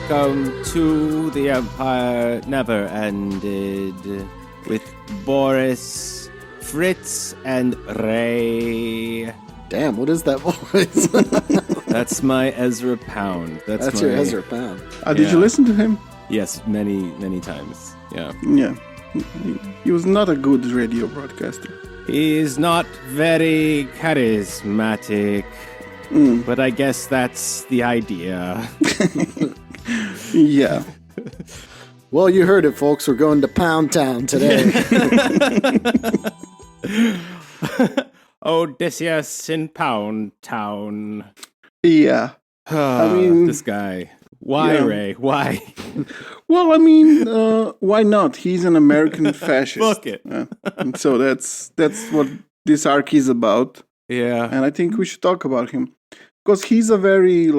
welcome to The Empire Never Ended with Boris, Fritz, and Ray. Damn, what is that voice? That's my Ezra Pound. That's your Ezra Pound. Did you listen to him? Yes, many times. Yeah. Yeah. He was not a good radio broadcaster. He's not very charismatic, but I guess that's the idea. Yeah. Well, you heard it, folks. We're going to Pound Town today. Odysseus in Pound Town. Yeah. I mean, this guy. Why, yeah. Ray? Why? Well, I mean, why not? He's an American fascist. Fuck it. And so that's what this arc is about. Yeah. And I think we should talk about him. Because he's a very,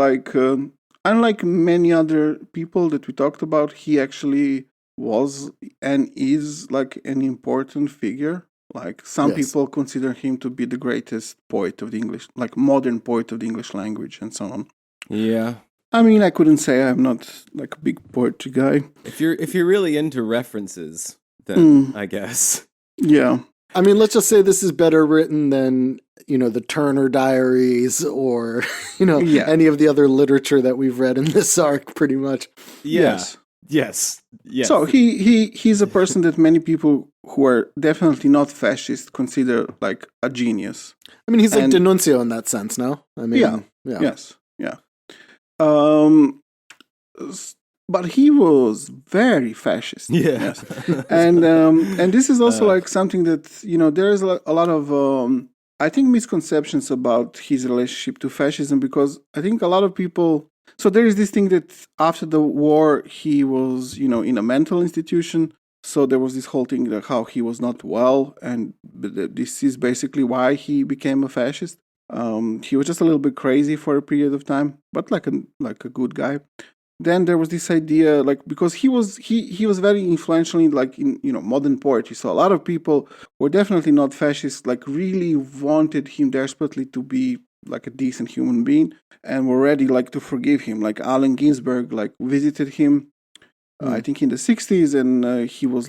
unlike many other people that we talked about, he actually was and is, an important figure. Some people consider him to be the greatest poet of the English, modern poet of the English language and so on. Yeah. I mean, I couldn't say I'm not, a big poetry guy. If you're really into references, then I guess. Yeah. I mean, let's just say this is better written than, the Turner Diaries or, any of the other literature that we've read in this arc, pretty much. Yeah. Yes. So he's a person that many people who are definitely not fascist consider a genius. I mean, he's like D'Annunzio in that sense, no? I mean, yeah. Yes. Yeah. But he was very fascist. Yeah. Yes. And this is also something that, there is a lot of, I think, misconceptions about his relationship to fascism, because I think a lot of people, so there is this thing that after the war, he was, in a mental institution. So there was this whole thing that how he was not well. And this is basically why he became a fascist. He was just a little bit crazy for a period of time, but like a good guy. Then there was this idea, because he was very influential in modern poetry. So a lot of people were definitely not fascists, really wanted him desperately to be a decent human being, and were ready to forgive him. Allen Ginsberg visited him, I think in the 60s, and he was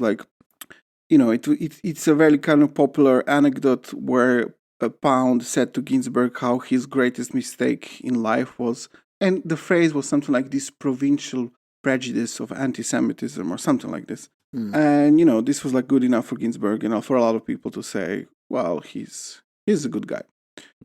it's a very kind of popular anecdote where Pound said to Ginsberg how his greatest mistake in life was, and the phrase was something like this provincial prejudice of anti-Semitism or something like this. And, this was good enough for Ginsberg, for a lot of people to say, well, he's a good guy.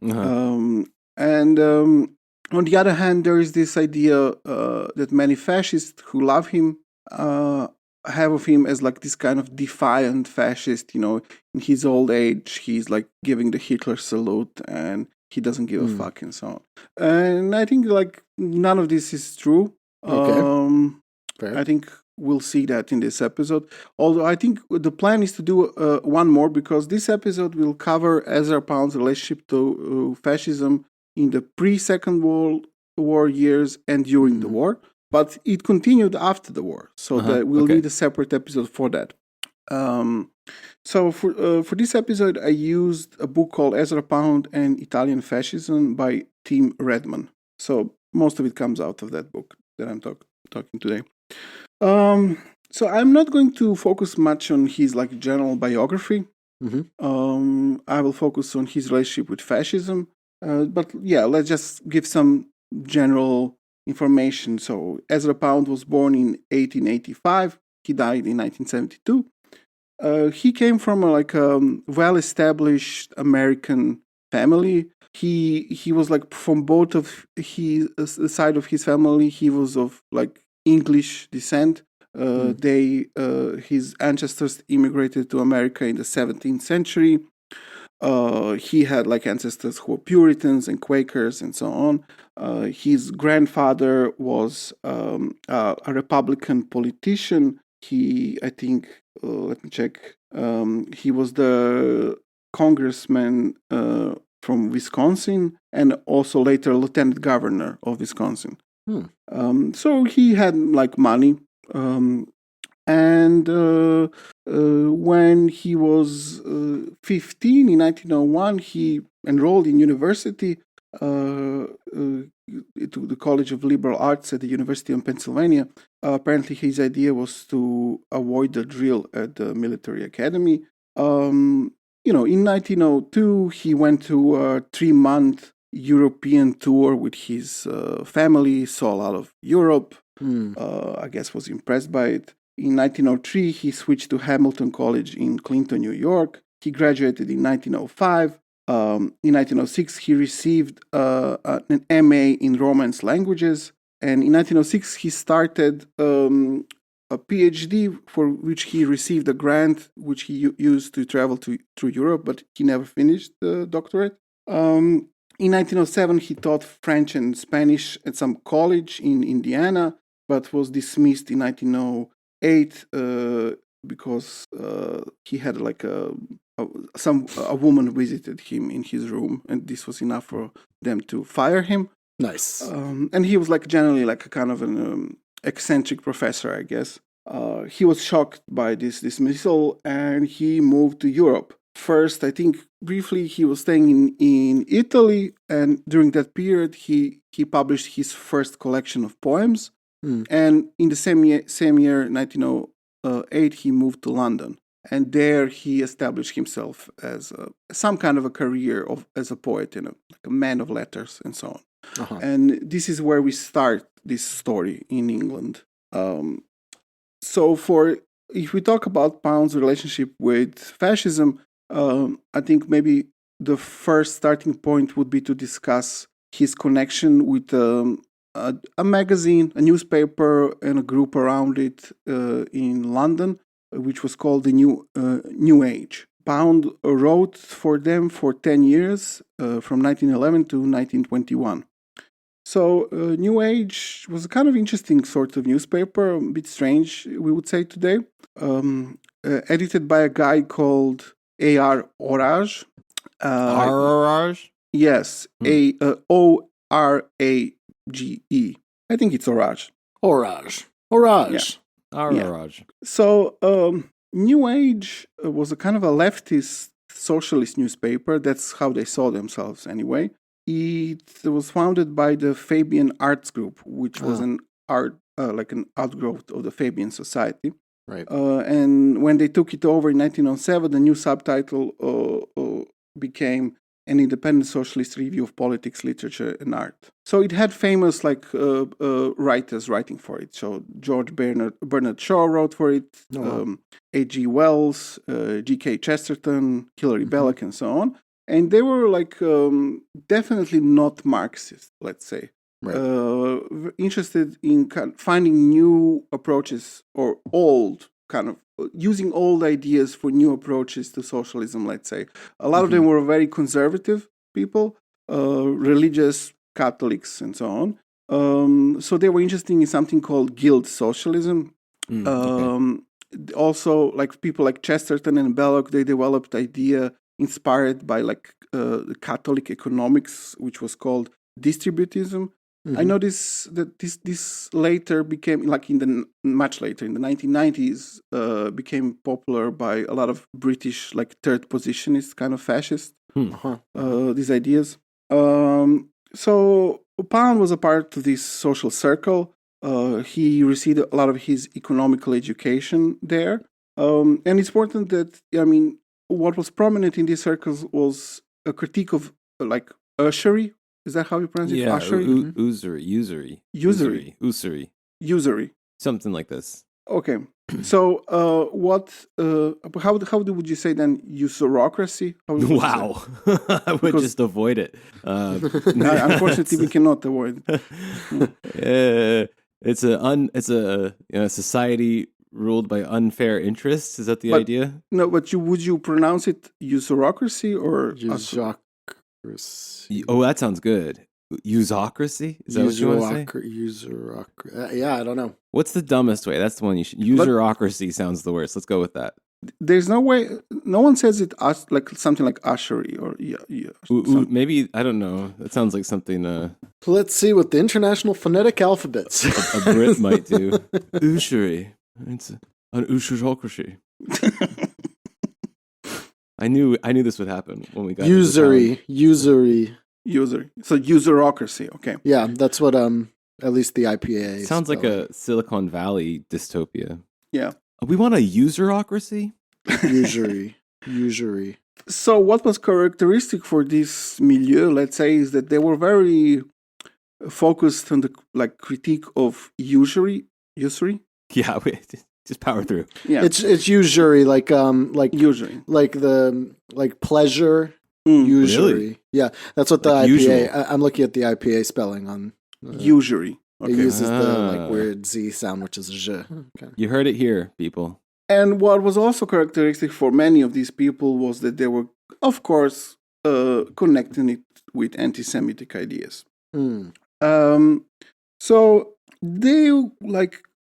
Uh-huh. And on the other hand, there is this idea that many fascists who love him have of him as this kind of defiant fascist. In his old age, he's giving the Hitler salute and he doesn't give a fuck and so on. And I think none of this is true. Okay. Fair. I think we'll see that in this episode. Although I think the plan is to do one more, because this episode will cover Ezra Pound's relationship to fascism in the pre-Second World War years and during the war. But it continued after the war, so that we'll need a separate episode for that. So for this episode, I used a book called Ezra Pound and Italian Fascism by Tim Redman. So most of it comes out of that book that I'm talking today. So I'm not going to focus much on his general biography. I will focus on his relationship with fascism. But yeah, let's just give some general information. So Ezra Pound was born in 1885. He died in 1972. He came from a well-established American family. He was from both of the side of his family. He was of English descent. His ancestors immigrated to America in the 17th century. He had ancestors who were Puritans and Quakers and so on. His grandfather was a Republican politician. Let me check. He was the congressman from Wisconsin and also later lieutenant governor of Wisconsin. So he had money. And when he was 15 in 1901, he enrolled in university. to the College of Liberal Arts at the University of Pennsylvania. Apparently, his idea was to avoid the drill at the military academy. In 1902, he went to a 3-month European tour with his family, saw a lot of Europe. I guess was impressed by it. In 1903, he switched to Hamilton College in Clinton, New York. He graduated in 1905. In 1906, he received an MA in Romance languages. And in 1906, he started a PhD for which he received a grant, which he used to travel through Europe, but he never finished the doctorate. In 1907, he taught French and Spanish at some college in Indiana, but was dismissed in 1908 because he had like a woman visited him in his room, and this was enough for them to fire him. Nice. And he was like generally like a kind of an eccentric professor, I guess. He was shocked by this dismissal, and he moved to Europe. First, I think briefly he was staying in Italy, and during that period he published his first collection of poems. And in the same year, 1908, he moved to London, and there he established himself as some kind of a career as a poet and like a man of letters and so on. Uh-huh. And this is where we start this story in England. So if we talk about Pound's relationship with fascism, I think maybe the first starting point would be to discuss his connection with a magazine, a newspaper, and a group around it in London, which was called the New Age. Pound wrote for them for 10 years, from 1911 to 1921. So New Age was a kind of interesting sort of newspaper, a bit strange, we would say today, edited by a guy called A.R. Orage. Orage? Yes, O-R-A-G-E. I think it's Orage. Orage. Orage. Yeah. So New Age was a kind of a leftist socialist newspaper. That's how they saw themselves anyway. It was founded by the Fabian Arts Group, which was an outgrowth of the Fabian Society. Right. And when they took it over in 1907, the new subtitle became An Independent Socialist Review of Politics, Literature, and Art. So it had famous writers writing for it. So George Bernard Shaw wrote for it, A.G. Wells, G.K. Chesterton, Hilary Belloc, and so on. And they were definitely not Marxist, let's say. Right. Interested in finding new approaches or using old ideas for new approaches to socialism, let's say. A lot of them were very conservative people, religious, Catholics, and so on. So they were interested in something called guild socialism. Also, like people like Chesterton and Belloc, they developed idea inspired by the Catholic economics, which was called Distributism. I noticed that this later became, much later, in the 1990s, became popular by a lot of British, third positionist kind of fascists, these ideas. So Pound was a part of this social circle. He received a lot of his economical education there. And it's important that, what was prominent in these circles was a critique of, usury. Is that how you pronounce it? Yeah, usury. Something like this. Okay. So, how would you say then usurocracy? Wow. I would just avoid it. Unfortunately, we cannot avoid it. It's a society ruled by unfair interests. Is that the idea? No, but would you pronounce it usurocracy or usurocracy? Oh, that sounds good. Usurocracy? Is that what you want to say? Usurocracy. Yeah, I don't know. What's the dumbest way? That's the one you should. Usurocracy sounds the worst. Let's go with that. There's no way. No one says it something like ushery or maybe, I don't know. That sounds like something. Let's see what the International Phonetic Alphabets a Brit might do. Usury. It's an usurocracy. I knew this would happen when we got usury. Usury. So userocracy. Okay. Yeah, that's what at least the IPA Sounds like a Silicon Valley dystopia. Yeah. We want a userocracy? Usury. So what was characteristic for this milieu, let's say, is that they were very focused on the critique of usury. Yeah, just power through. Yeah, it's usury, like usury, like pleasure. Usury. Really? Yeah, that's what the Like IPA. I'm looking at the IPA spelling on. Usury. Okay. It uses the weird Z sound, which is j. Okay. You heard it here, people. And what was also characteristic for many of these people was that they were, of course, connecting it with anti-Semitic ideas. So they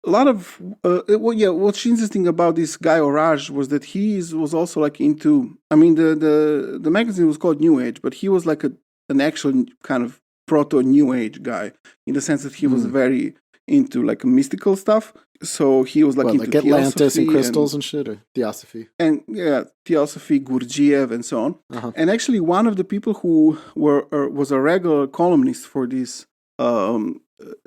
a lot of what's interesting about this guy Orage was that he was also into. I mean, the magazine was called New Age, but he was like an actual kind of proto New Age guy in the sense that he was very into mystical stuff. So he was into Atlantis and crystals and shit, or theosophy. And theosophy, Gurdjieff, and so on. Uh-huh. And actually, one of the people who was a regular columnist for this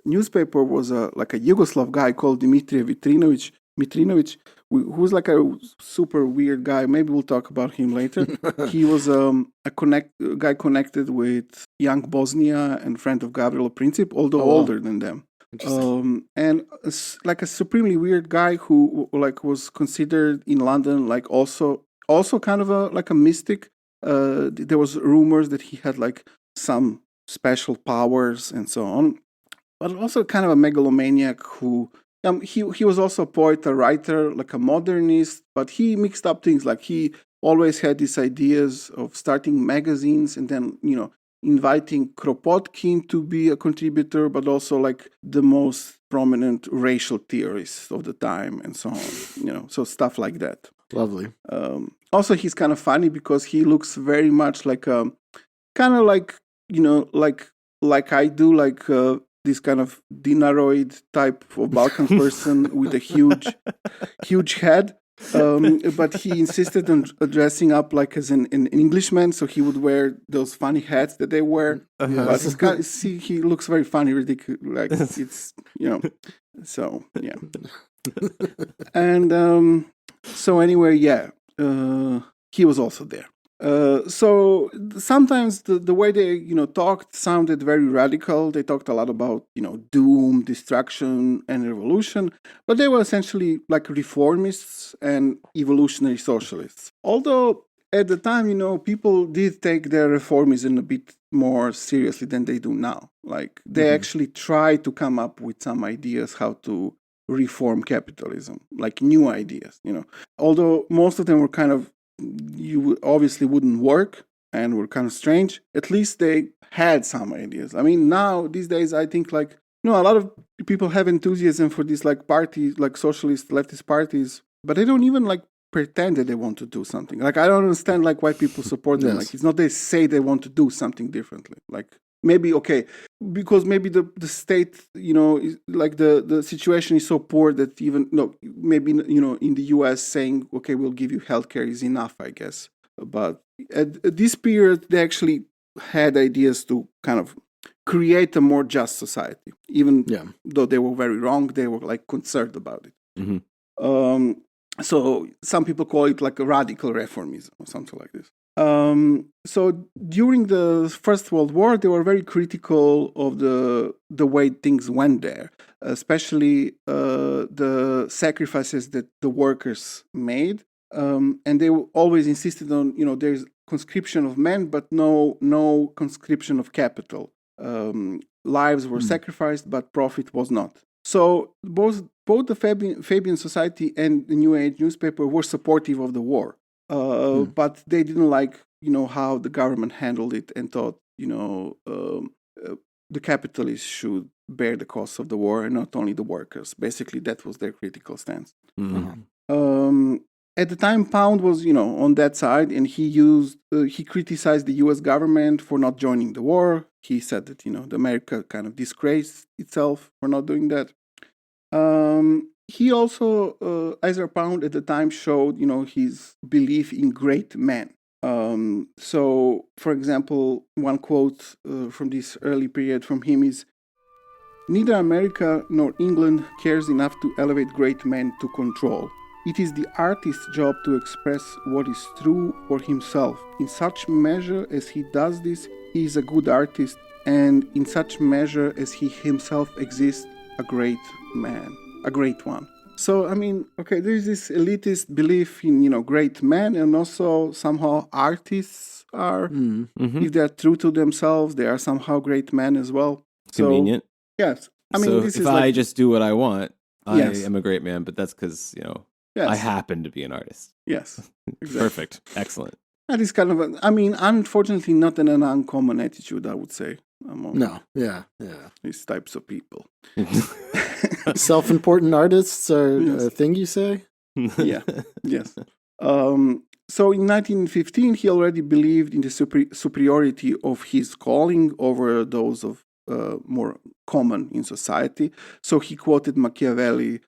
newspaper was a Yugoslav guy called Dimitri Vitrinovich, who's like a super weird guy. Maybe we'll talk about him later. He was a guy connected with Young Bosnia and friend of Gavrilo Princip, although older than them. And like a supremely weird guy who was considered in London also kind of a mystic. There was rumors that he had some special powers and so on, but also kind of a megalomaniac who he was also a poet, a writer, a modernist, but he mixed up things. He always had these ideas of starting magazines and then inviting Kropotkin to be a contributor, but also the most prominent racial theorists of the time and so on, so stuff like that. Lovely. Also, he's kind of funny because he looks very much like I do, this kind of dinaroid type of Balkan person with a huge head. But he insisted on dressing up as an Englishman, so he would wear those funny hats that they wear. But he looks very funny, ridiculous. It's so yeah. And so anyway, he was also there. So sometimes the way they talked sounded very radical. They talked a lot about doom, destruction, and revolution, but they were essentially reformists and evolutionary socialists. Although at the time, people did take their reformism a bit more seriously than they do now. They actually tried to come up with some ideas how to reform capitalism, new ideas. Although most of them were kind of obviously wouldn't work and were kind of strange. At least they had some ideas. I mean, now these days, I think a lot of people have enthusiasm for these parties, socialist leftist parties, but they don't even pretend that they want to do something. I don't understand why people support them. It's not they say they want to do something differently. Maybe because maybe the state, is, the situation is so poor that even maybe in the US saying we'll give you healthcare is enough, I guess. But at this period, they actually had ideas to kind of create a more just society. Even though they were very wrong, they were concerned about it. Mm-hmm. So some people call it a radical reformism or something like this. So during the First World War, they were very critical of the way things went there, especially the sacrifices that the workers made. And they always insisted on, there's conscription of men, but no conscription of capital. Lives were sacrificed, but profit was not. So both the Fabian Society and the New Age newspaper were supportive of the war. But they didn't how the government handled it and thought, the capitalists should bear the costs of the war and not only the workers. Basically, that was their critical stance. Mm-hmm. At the time, Pound was, on that side, and he criticized the U.S. government for not joining the war. He said that, America kind of disgraced itself for not doing that. He also, Ezra Pound at the time showed, his belief in great men. So, for example, one quote from this early period from him is, "Neither America nor England cares enough to elevate great men to control. It is the artist's job to express what is true for himself. In such measure as he does this, he is a good artist, and in such measure as he himself exists, a great man, a great one." So, I mean, okay, there is this elitist belief in, great men, and also somehow artists are, if they're true to themselves, they are somehow great men as well. Convenient. So, yes. I mean, so this if is I just do what I want, I Yes. am a great man, but that's because, Yes. I happen to be an artist. Yes. Exactly. Perfect. Excellent. That is kind of, unfortunately, not an uncommon attitude, I would say, among No. Yeah. these types of people. Self-important artists are Yes. a thing, you say? Yeah. Yes. So in 1915, he already believed in the superiority of his calling over those of more common in society. So he quoted Machiavelli,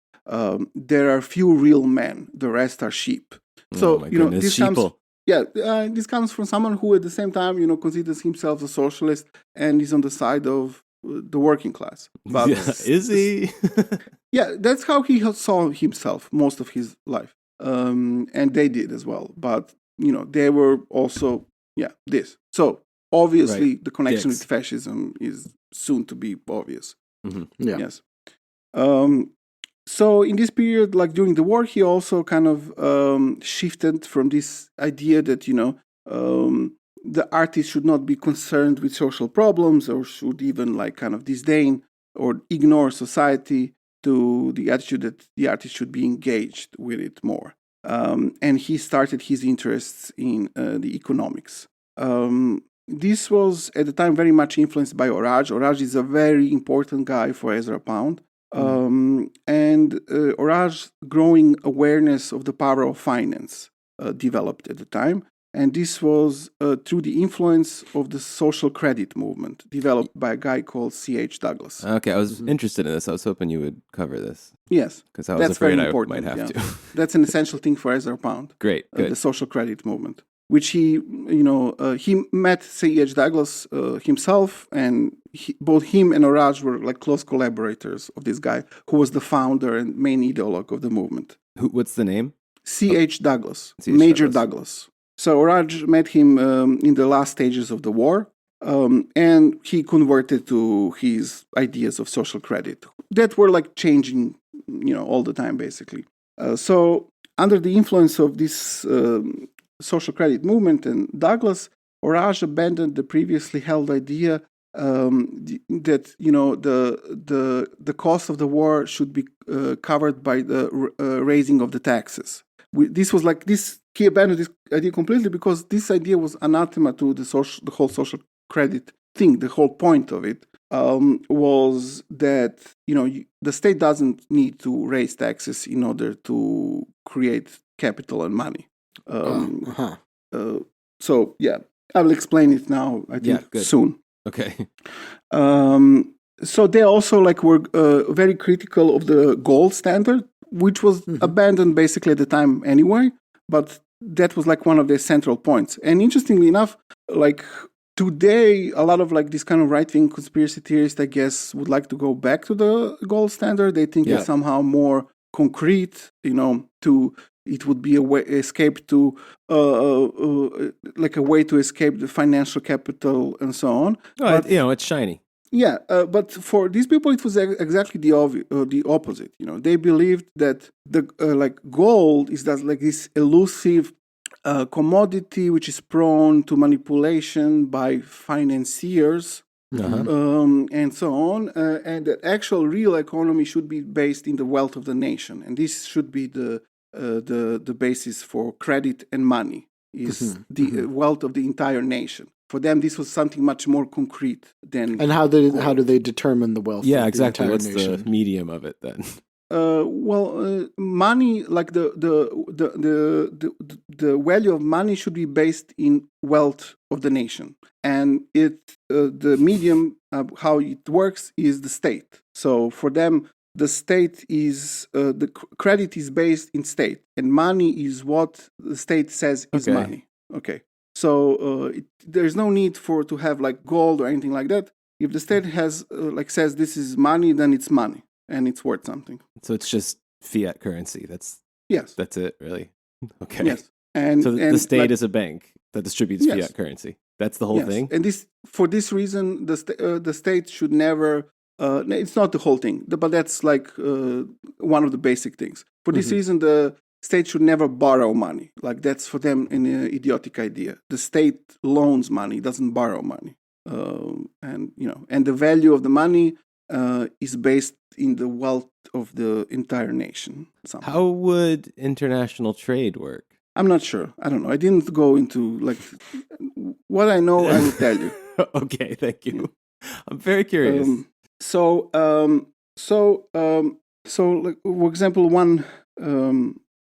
"There are few real men, the rest are sheep." So, oh my goodness, this comes, sheeple. this comes from someone who at the same time, considers himself a socialist and is on the side of the working class. But Yeah, is he? yeah, that's how he saw himself most of his life. And they did as well. But, they were also, this. So obviously the connection Dicks. with fascism is soon to be obvious. Yeah. Yes. So in this period, like during the war, he also kind of shifted from this idea that, the artist should not be concerned with social problems or should even like kind of disdain or ignore society, to the attitude that the artist should be engaged with it more. And he started his interests in the economics. This was at the time very much influenced by Orage. Orage is a very important guy for Ezra Pound. And Orage's growing awareness of the power of finance developed at the time. And this was through the influence of the social credit movement developed by a guy called C.H. Douglas. Okay, I was interested in this. I was hoping you would cover this. Yes. Because I was That's afraid very I important, might have to. That's an essential thing for Ezra Pound. Great, good. The social credit movement, which he met C.H. Douglas himself, and both him and Orage were like close collaborators of this guy, who was the founder and main ideologue of the movement. What's the name? C.H. Douglas, C.H. Major Douglas. So Orage met him in the last stages of the war, and he converted to his ideas of social credit that were like changing, all the time, basically. So under the influence of this social credit movement and Douglas, Orage abandoned the previously held idea that the cost of the war should be covered by the raising of the taxes. He abandoned this idea completely because this idea was anathema to the whole social credit thing. The whole point of it was that the state doesn't need to raise taxes in order to create capital and money. So yeah, I will explain it now. I think soon. Okay. So they also were very critical of the gold standard, which was abandoned basically at the time anyway. But that was one of their central points. And interestingly enough, today, a lot of this kind of right-wing conspiracy theorists, I guess, would like to go back to the gold standard. They think it's somehow more concrete, it would be a way escape to a way to escape the financial capital and so on. Oh, it's shiny. Yeah, but for these people, it was exactly the opposite. They believed that the gold is this elusive commodity which is prone to manipulation by financiers and so on, and that actual real economy should be based in the wealth of the nation, and this should be the basis for credit and money is the wealth of the entire nation. For them, this was something much more concrete than. And how do they determine the wealth? Yeah, of exactly. The What's nation? the medium of it then? Money, the value of money should be based in wealth of the nation, and the medium of how it works is the state. So for them, the state is the credit is based in state, and money is what the state says is money. Okay. So there's no need to have like gold or anything like that. If the state has says this is money, then it's money and it's worth something. So it's just fiat currency. That's it, really. Okay. Yes. And the state is a bank that distributes fiat currency. That's the whole thing. And for this reason, the state should never. It's not the whole thing, but that's like one of the basic things. For this reason, the state should never borrow money. Like that's for them an idiotic idea. The state loans money, doesn't borrow money, and the value of the money is based in the wealth of the entire nation. Somehow. How would international trade work? I'm not sure. I don't know. I didn't go into what I know. I will tell you. Okay, thank you. I'm very curious. So, for example,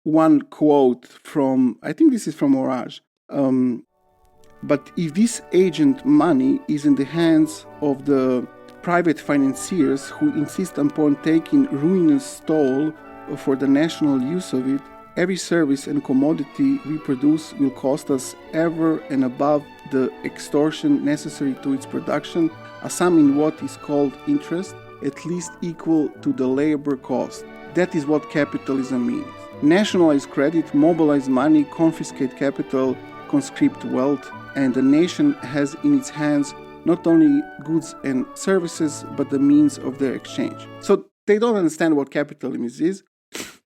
one quote from, I think this is from Orage. But if this agent money is in the hands of the private financiers who insist upon taking ruinous toll for the national use of it, every service and commodity we produce will cost us ever and above the extortion necessary to its production, a sum in what is called interest, at least equal to the labor cost. That is what capitalism means. Nationalize credit, mobilize money, confiscate capital, conscript wealth, and the nation has in its hands not only goods and services, but the means of their exchange. So they don't understand what capitalism is.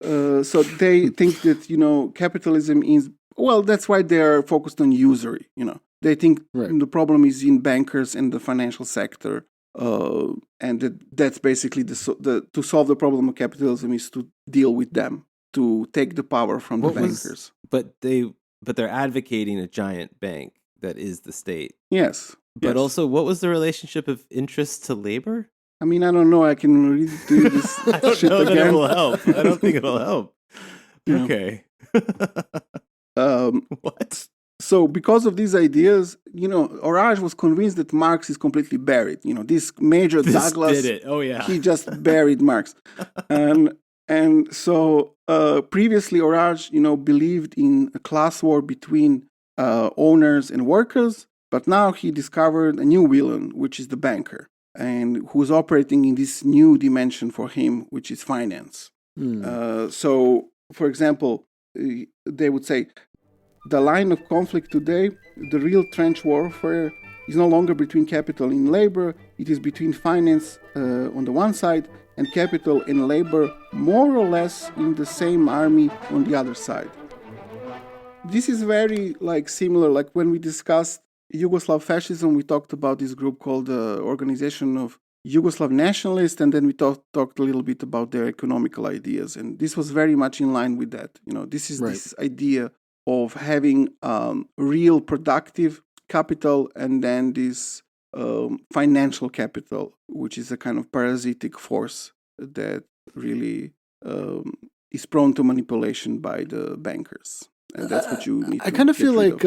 So they think that, capitalism is, that's why they're focused on usury, They think the problem is in bankers and the financial sector. And that's basically to solve the problem of capitalism is to deal with them, to take the power from the bankers. But they're advocating a giant bank that is the state. Yes. But also, what was the relationship of interest to labor? I mean, I don't know. I can read it to you this I don't shit know again. that it will help. I don't think it'll help. Okay. What? So because of these ideas, Orage was convinced that Marx is completely buried. This Major Douglas did it. Oh, yeah. He just buried Marx. And so previously Orage, believed in a class war between owners and workers, but now he discovered a new villain, which is the banker, and who's operating in this new dimension for him, which is finance. So, for example, they would say, the line of conflict today, the real trench warfare, is no longer between capital and labor. It is between finance on the one side and capital and labor more or less in the same army on the other side. This is very similar, like when we discussed Yugoslav fascism, we talked about this group called the Organization of Yugoslav Nationalists, and then we talked a little bit about their economical ideas. And this was very much in line with that. This is this idea of having real productive capital and then this financial capital, which is a kind of parasitic force that really is prone to manipulation by the bankers. And that's what you need. I kind of feel like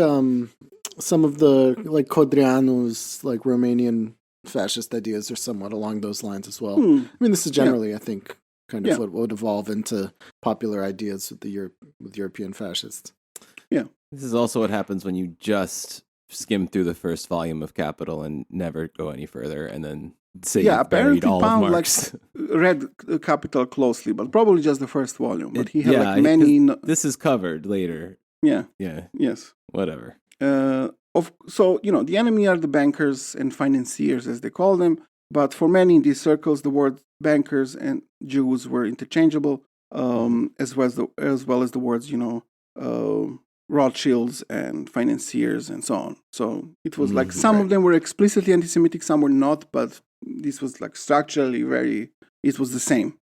some of the Codreanu's Romanian fascist ideas are somewhat along those lines as well. I mean, this is generally, I think, kind of what would evolve into popular ideas with European fascists. Yeah. This is also what happens when you just skim through the first volume of Capital and never go any further, and then say you've buried all Pound of Marx. Read Capital closely, but probably just the first volume. But he had many. This is covered later. Yeah. Yes. Whatever. So the enemy are the bankers and financiers, as they call them. But for many in these circles, the word bankers and Jews were interchangeable, as well as the words Rothschilds and financiers and so on. So it was some of them were explicitly anti-Semitic, some were not, but this was structurally it was the same.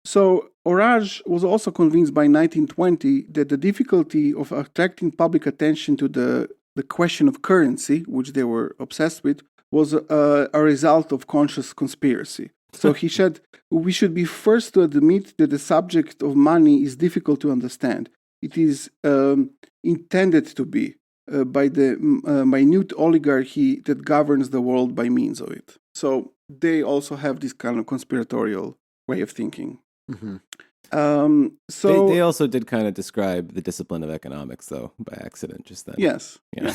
So Orage was also convinced by 1920 that the difficulty of attracting public attention to the question of currency, which they were obsessed with, was a result of conscious conspiracy. So he said, we should be first to admit that the subject of money is difficult to understand. It is intended to be by the minute oligarchy that governs the world by means of it. So they also have this kind of conspiratorial way of thinking. So They also did kind of describe the discipline of economics, though, by accident just then. yes. Yeah.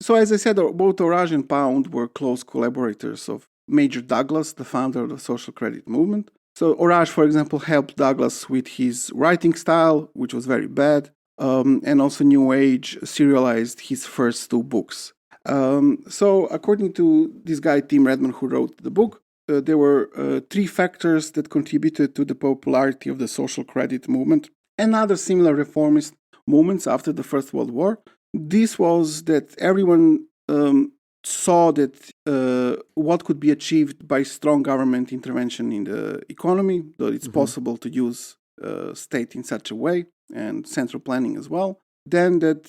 So as I said, both Orage and Pound were close collaborators of Major Douglas, the founder of the social credit movement. So Orage, for example, helped Douglas with his writing style, which was very bad, and also New Age serialized his first two books. So according to this guy, Tim Redman, who wrote the book, there were three factors that contributed to the popularity of the social credit movement and other similar reformist movements after the First World War. This was that everyone saw that what could be achieved by strong government intervention in the economy, that it's possible to use state in such a way, and central planning as well. Then that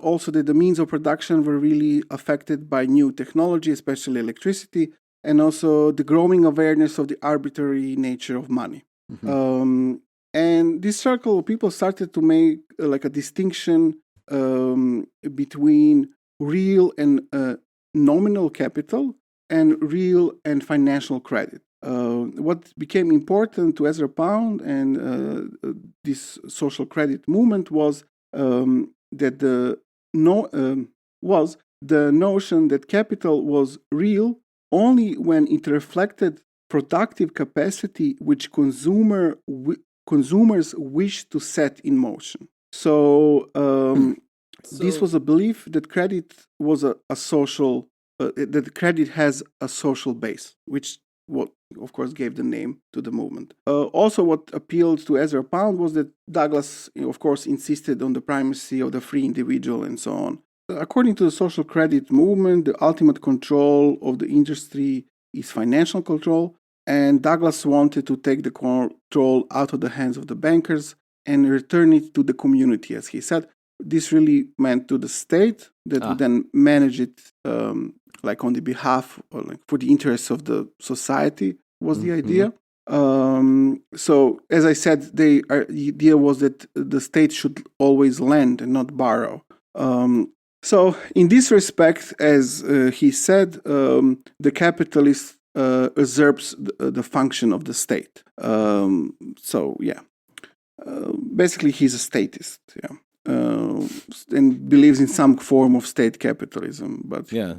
also that the means of production were really affected by new technology, especially electricity, and also the growing awareness of the arbitrary nature of money. And this circle of people started to make like a distinction between real and nominal capital and real and financial credit. What became important to Ezra Pound and this social credit movement was that the notion that capital was real only when it reflected productive capacity which consumers wish to set in motion. So this was a belief that credit was a social, that credit has a social base, which what of course gave the name to the movement. Also what appealed to Ezra Pound was that Douglas, of course, insisted on the primacy of the free individual and so on. According to the social credit movement, the ultimate control of the industry is financial control, and Douglas wanted to take the control out of the hands of the bankers and return it to the community, as he said. This really meant to the state that would then manage it like on the behalf or like for the interests of the society was the idea. So as I said, the idea was that the state should always lend and not borrow. So in this respect, as he said, the capitalist usurps the function of the state. So yeah, basically he's a statist. Yeah. And believes in some form of state capitalism, but yeah.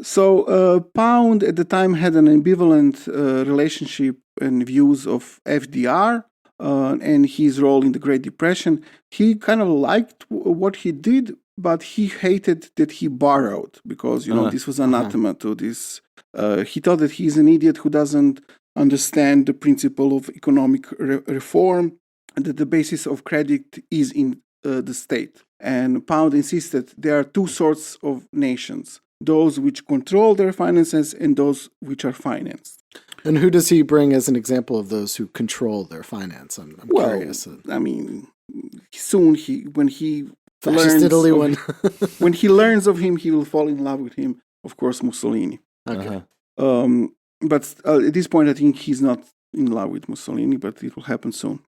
So Pound at the time had an ambivalent relationship and views of FDR and his role in the Great Depression. He kind of liked what he did, but he hated that he borrowed because this was anathema to this. He thought that he's an idiot who doesn't understand the principle of economic reform, and that the basis of credit is in the state. And Pound insisted there are two sorts of nations, those which control their finances and those which are financed. And who does he bring as an example of those who control their finance? I'm curious. I mean, soon when he Fascist Italy when he learns of him, he will fall in love with him. Of course, Mussolini. Okay. But at this point, I think he's not in love with Mussolini, but it will happen soon.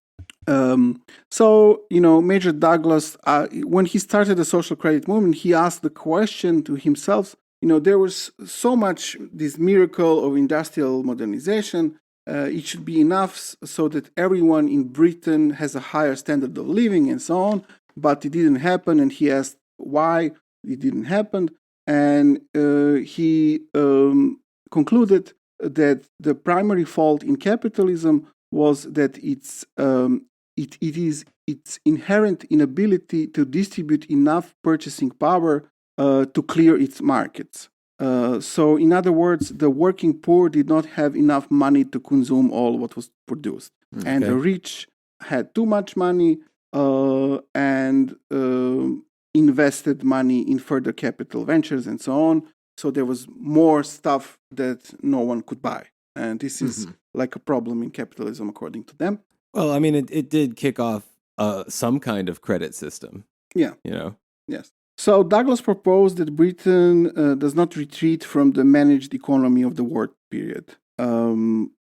So, Major Douglas, when he started the social credit movement, he asked the question to himself, there was so much this miracle of industrial modernization. It should be enough so that everyone in Britain has a higher standard of living and so on, but it didn't happen. And he asked why it didn't happen. And he concluded that the primary fault in capitalism was that its inherent inability to distribute enough purchasing power to clear its markets. So, in other words, the working poor did not have enough money to consume all what was produced. Okay. And the rich had too much money and invested money in further capital ventures and so on. So there was more stuff that no one could buy. And this is like a problem in capitalism, according to them. Well, I mean, it did kick off some kind of credit system. Yeah. Yes. So Douglas proposed that Britain does not retreat from the managed economy of the war period.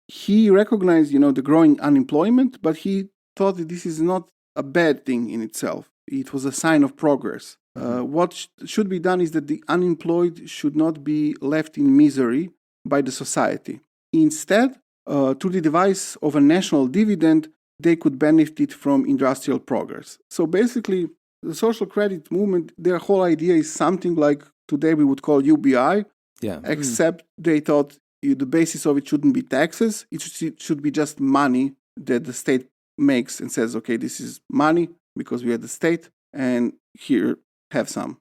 He recognized, the growing unemployment, but he thought that this is not a bad thing in itself. It was a sign of progress. What should be done is that the unemployed should not be left in misery by the society. Instead, through the device of a national dividend, they could benefit from industrial progress. So basically, the social credit movement, their whole idea is something like today we would call UBI, Yeah. except they thought the basis of it shouldn't be taxes. It should be just money that the state makes and says, okay, this is money because we are the state, and here, have some.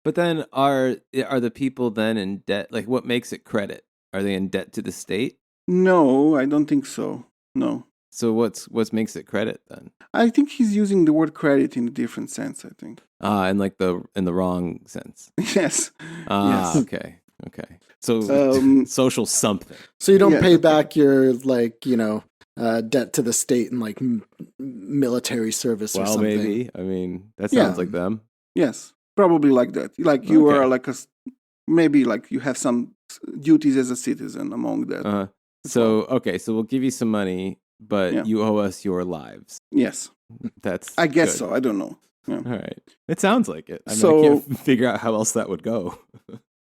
But then are the people then in debt? Like, what makes it credit? Are they in debt to the state? No, I don't think so. No. So what makes it credit then? I think he's using the word credit in a different sense, I think. In the wrong sense. Yes. Yes. Yes. Okay. So social something. So you don't Yeah. pay back your debt to the state in like military service or Well, something. maybe. I mean, that Yeah. sounds like them. Yes, probably like that. Like you Okay. are like maybe like you have some duties as a citizen among that. So we'll give you some money, but Yeah. you owe us your lives. Yes, That's I guess good. so. I don't know. Yeah. All right. It sounds like it. I mean, So- I can't figure out how else that would go.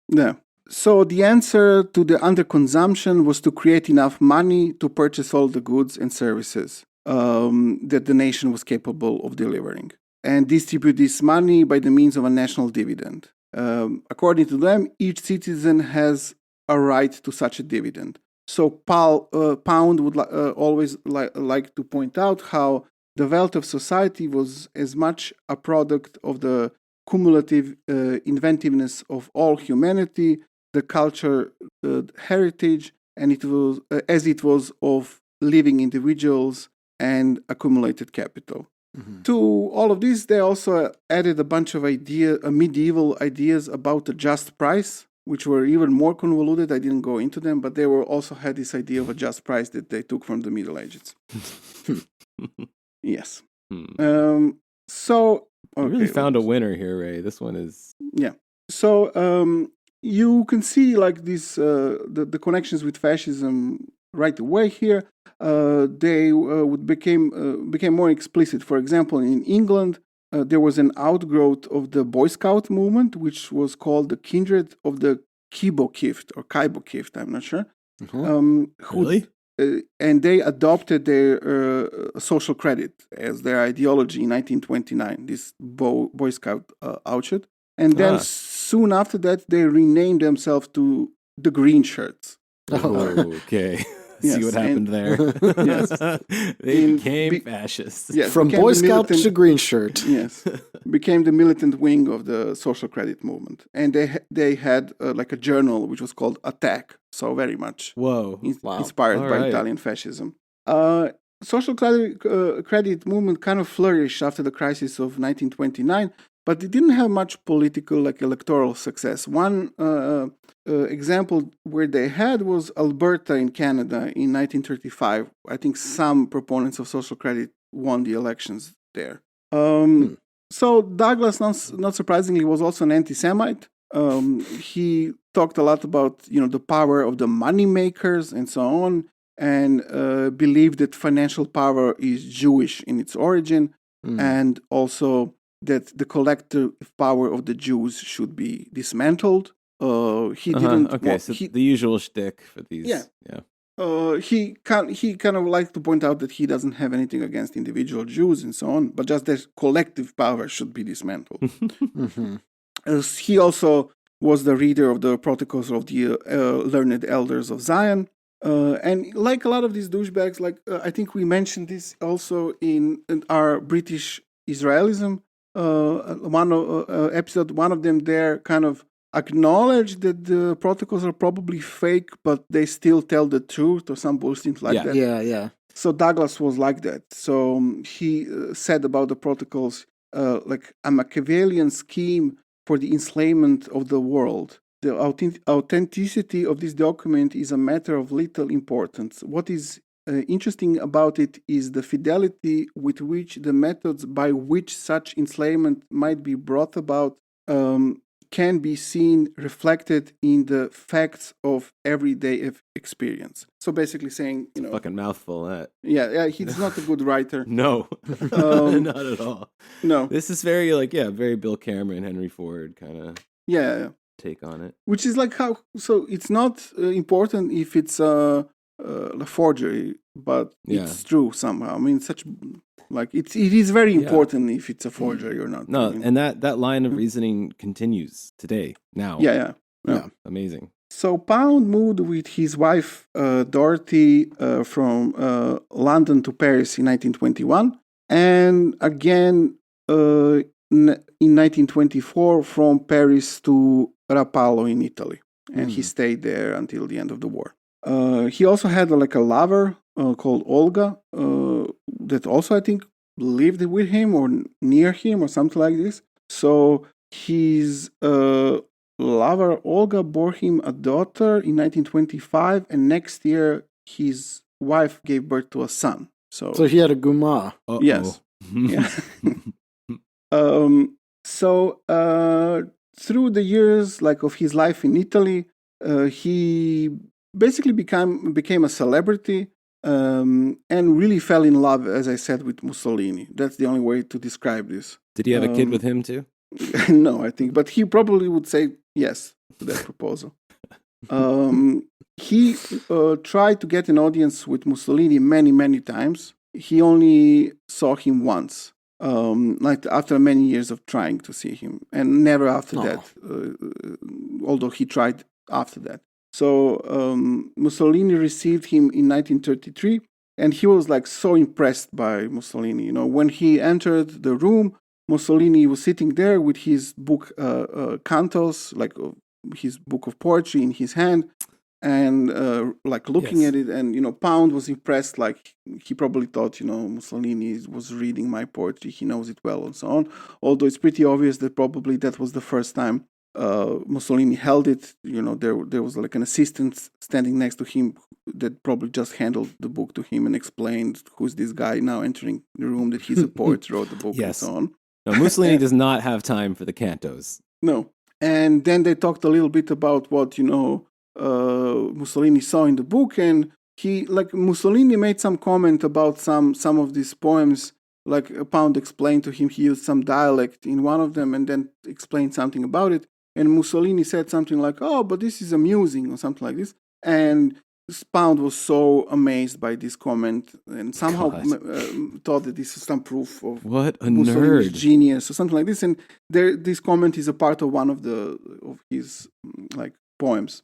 Yeah. So the answer to the underconsumption was to create enough money to purchase all the goods and services that the nation was capable of delivering, and distribute this money by the means of a national dividend. According to them, each citizen has a right to such a dividend. So Pound would always like to point out how the wealth of society was as much a product of the cumulative inventiveness of all humanity, the culture, heritage, and it was of living individuals and accumulated capital. Mm-hmm. To all of this, they also added a bunch of medieval ideas about the just price, which were even more convoluted. I didn't go into them, but they also had this idea of a just price that they took from the Middle Ages. Yes. So You really okay, found a winner here, Ray. This one is yeah. So you can see like this the connections with fascism right away here. They became more explicit. For example, in England, there was an outgrowth of the Boy Scout movement, which was called the Kindred of the Kibokift or Kaibokift. I'm not sure. Who- really. and they adopted their social credit as their ideology in 1929, this Boy Scout outfit. And then soon after that, they renamed themselves to the Green Shirts. Okay. Yes, See what happened there. Yes. They became fascists. Yes, From became Boy the Scout to militant- green shirt. Yes, became the militant wing of the social credit movement. And they had like a journal which was called Attack. So very much Whoa. Wow. inspired All by right. Italian fascism. Social credit movement kind of flourished after the crisis of 1929, but it didn't have much political, like electoral success. One example where they had was Alberta in Canada in 1935. I think some proponents of social credit won the elections there. So Douglas, not surprisingly, was also an anti-Semite. He talked a lot about the power of the money makers and so on, and believed that financial power is Jewish in its origin, and also that the collective power of the Jews should be dismantled. He didn't. Okay, so the usual shtick for these. Yeah. Yeah. He kind of liked to point out that he doesn't have anything against individual Jews and so on, but just that collective power should be dismantled. Mm-hmm. He also was the reader of the Protocols of the Learned Elders of Zion. And like a lot of these douchebags, I think we mentioned this also in our British Israelism episode. One of them there kind of acknowledged that the protocols are probably fake, but they still tell the truth or some bullshit like that. Yeah. So Douglas was like that. So he said about the protocols like a Machiavellian scheme for the enslavement of the world. The authenticity of this document is a matter of little importance. What is interesting about it is the fidelity with which the methods by which such enslavement might be brought about can be seen reflected in the facts of everyday experience. So basically saying, Fucking mouthful, that. yeah, he's not a good writer. No. Not at all. No. This is very, very Bill Cameron, Henry Ford kind of Yeah. take on it. Which is like how, so it's not important if it's a a forgery, but Yeah. it's true somehow. I mean, it is very important if it's a forgery or not. No, I mean, and that line of reasoning continues today, now. yeah. Amazing. So Pound moved with his wife Dorothy from London to Paris in 1921, and again in 1924 from Paris to Rapallo in Italy, and he stayed there until the end of the war. He also had like a lover called Olga that also, I think, lived with him or near him or something like this. So his lover Olga bore him a daughter in 1925, and next year his wife gave birth to a son. So he had a guma. Uh-oh. Yes. Yeah. So through the years of his life in Italy, he basically became a celebrity and really fell in love, as I said, with Mussolini. That's the only way to describe this. Did he have a kid with him too? No, I think, but he probably would say yes to that proposal. He tried to get an audience with Mussolini many, many times. He only saw him once, after many years of trying to see him, and never after that, although he tried after that. So Mussolini received him in 1933, and he was so impressed by Mussolini. When he entered the room, Mussolini was sitting there with his book Cantos, his book of poetry in his hand, and looking at it. And Pound was impressed. He probably thought Mussolini was reading my poetry, he knows it well, and so on. Although it's pretty obvious that probably that was the first time Mussolini held it. There was an assistant standing next to him that probably just handled the book to him and explained who's this guy now entering the room, that he's a poet, wrote the book, and so on. No, Mussolini does not have time for the cantos. No. And then they talked a little bit about what, Mussolini saw in the book. And Mussolini made some comment about some of these poems. Pound explained to him, he used some dialect in one of them and then explained something about it. And Mussolini said something like, "Oh, but this is amusing," or something like this. And Pound was so amazed by this comment and somehow thought that this is some proof of what a Mussolini's nerd genius or something like this. And this comment is a part of one of his poems.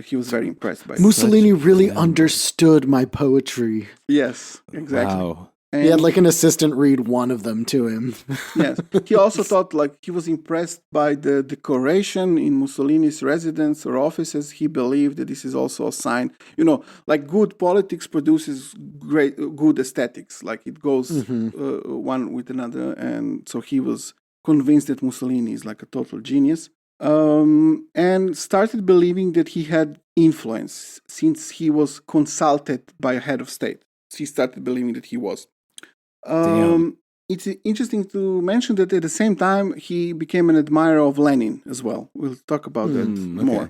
He was very impressed by Mussolini really understood my poetry. Yes, exactly. Wow. And he had an assistant read one of them to him. Yes. He also thought he was impressed by the decoration in Mussolini's residence or offices. He believed that this is also a sign, good politics produces good aesthetics. It goes one with another. And so he was convinced that Mussolini is a total genius. And started believing that he had influence since he was consulted by a head of state. He started believing that he was. It's interesting to mention that at the same time, he became an admirer of Lenin as well. We'll talk about that more.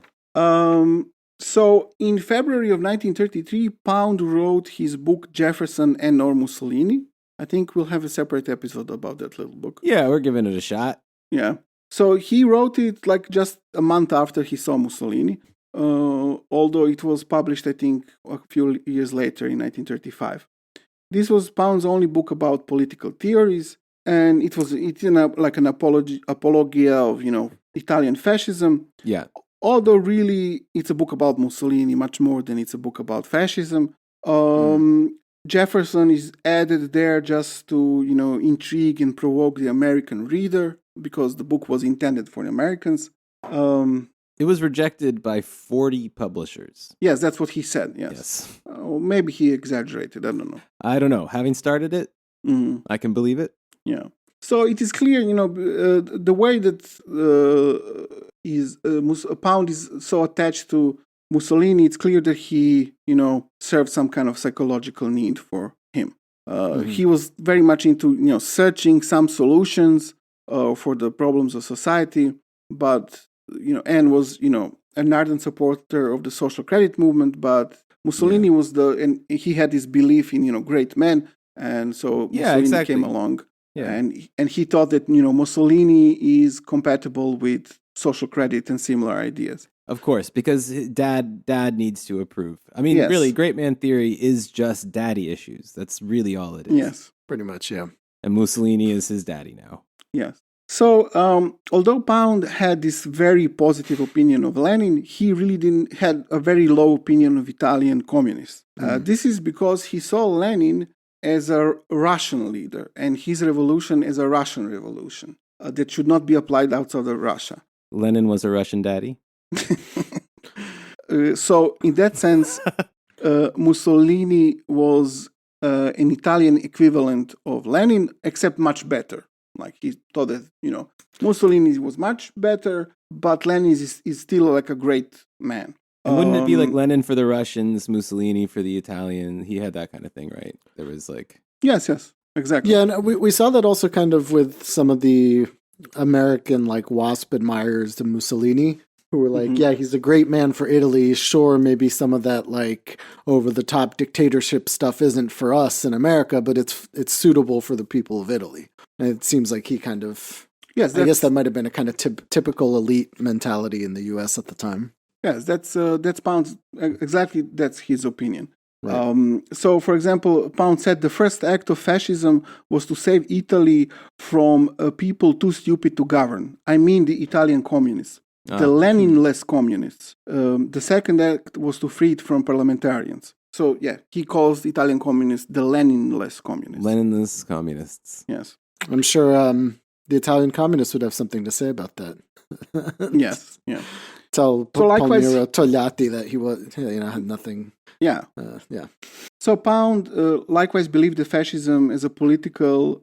So in February of 1933, Pound wrote his book Jefferson and/or Mussolini. I think we'll have a separate episode about that little book. Yeah, we're giving it a shot. Yeah. So he wrote it just a month after he saw Mussolini, although it was published, I think, a few years later in 1935. This was Pound's only book about political theories, and it's an apologia of Italian fascism. Yeah. Although really it's a book about Mussolini much more than it's a book about fascism. Jefferson is added there just to intrigue and provoke the American reader, because the book was intended for the Americans. It was rejected by 40 publishers. Yes, that's what he said. Yes. Maybe he exaggerated. I don't know. I don't know. Having started it, I can believe it. Yeah. So it is clear, the way that Pound is so attached to Mussolini, it's clear that he, served some kind of psychological need for him. He was very much into, searching some solutions for the problems of society, but and was, an ardent supporter of the social credit movement, but Mussolini was and he had this belief in, great men, and so Mussolini came along, and he thought that, Mussolini is compatible with social credit and similar ideas. Of course, because dad needs to approve. I mean, Yes. really, great man theory is just daddy issues. That's really all it is. Yes. Pretty much, yeah. And Mussolini is his daddy now. Yes. So, although Pound had this very positive opinion of Lenin, he really had a very low opinion of Italian communists. This is because he saw Lenin as a Russian leader and his revolution as a Russian revolution that should not be applied outside of Russia. Lenin was a Russian daddy? So, in that sense, Mussolini was an Italian equivalent of Lenin, except much better. Like he thought that, Mussolini was much better, but Lenin is still like a great man. And wouldn't it be like Lenin for the Russians, Mussolini for the Italian? He had that kind of thing, right? There was like... Yes, exactly. Yeah, and we saw that also kind of with some of the American like WASP admirers to Mussolini, who were like, yeah, he's a great man for Italy. Sure, maybe some of that like over-the-top dictatorship stuff isn't for us in America, but it's suitable for the people of Italy. And it seems like he kind of... Yes, I guess that might have been a kind of typical elite mentality in the U.S. at the time. Yes, that's Pound's... Exactly, that's his opinion. Right. So, for example, Pound said the first act of fascism was to save Italy from people too stupid to govern. I mean the Italian communists. The Lenin-less communists. The second act was to free it from parliamentarians. So, yeah, he calls the Italian communists the Lenin-less communists. Lenin-less communists. Yes. I'm sure the Italian communists would have something to say about that. Yes, yeah. Tell Palmiro Togliatti that he was, had nothing. Yeah. Yeah. So Pound likewise believed that fascism as a political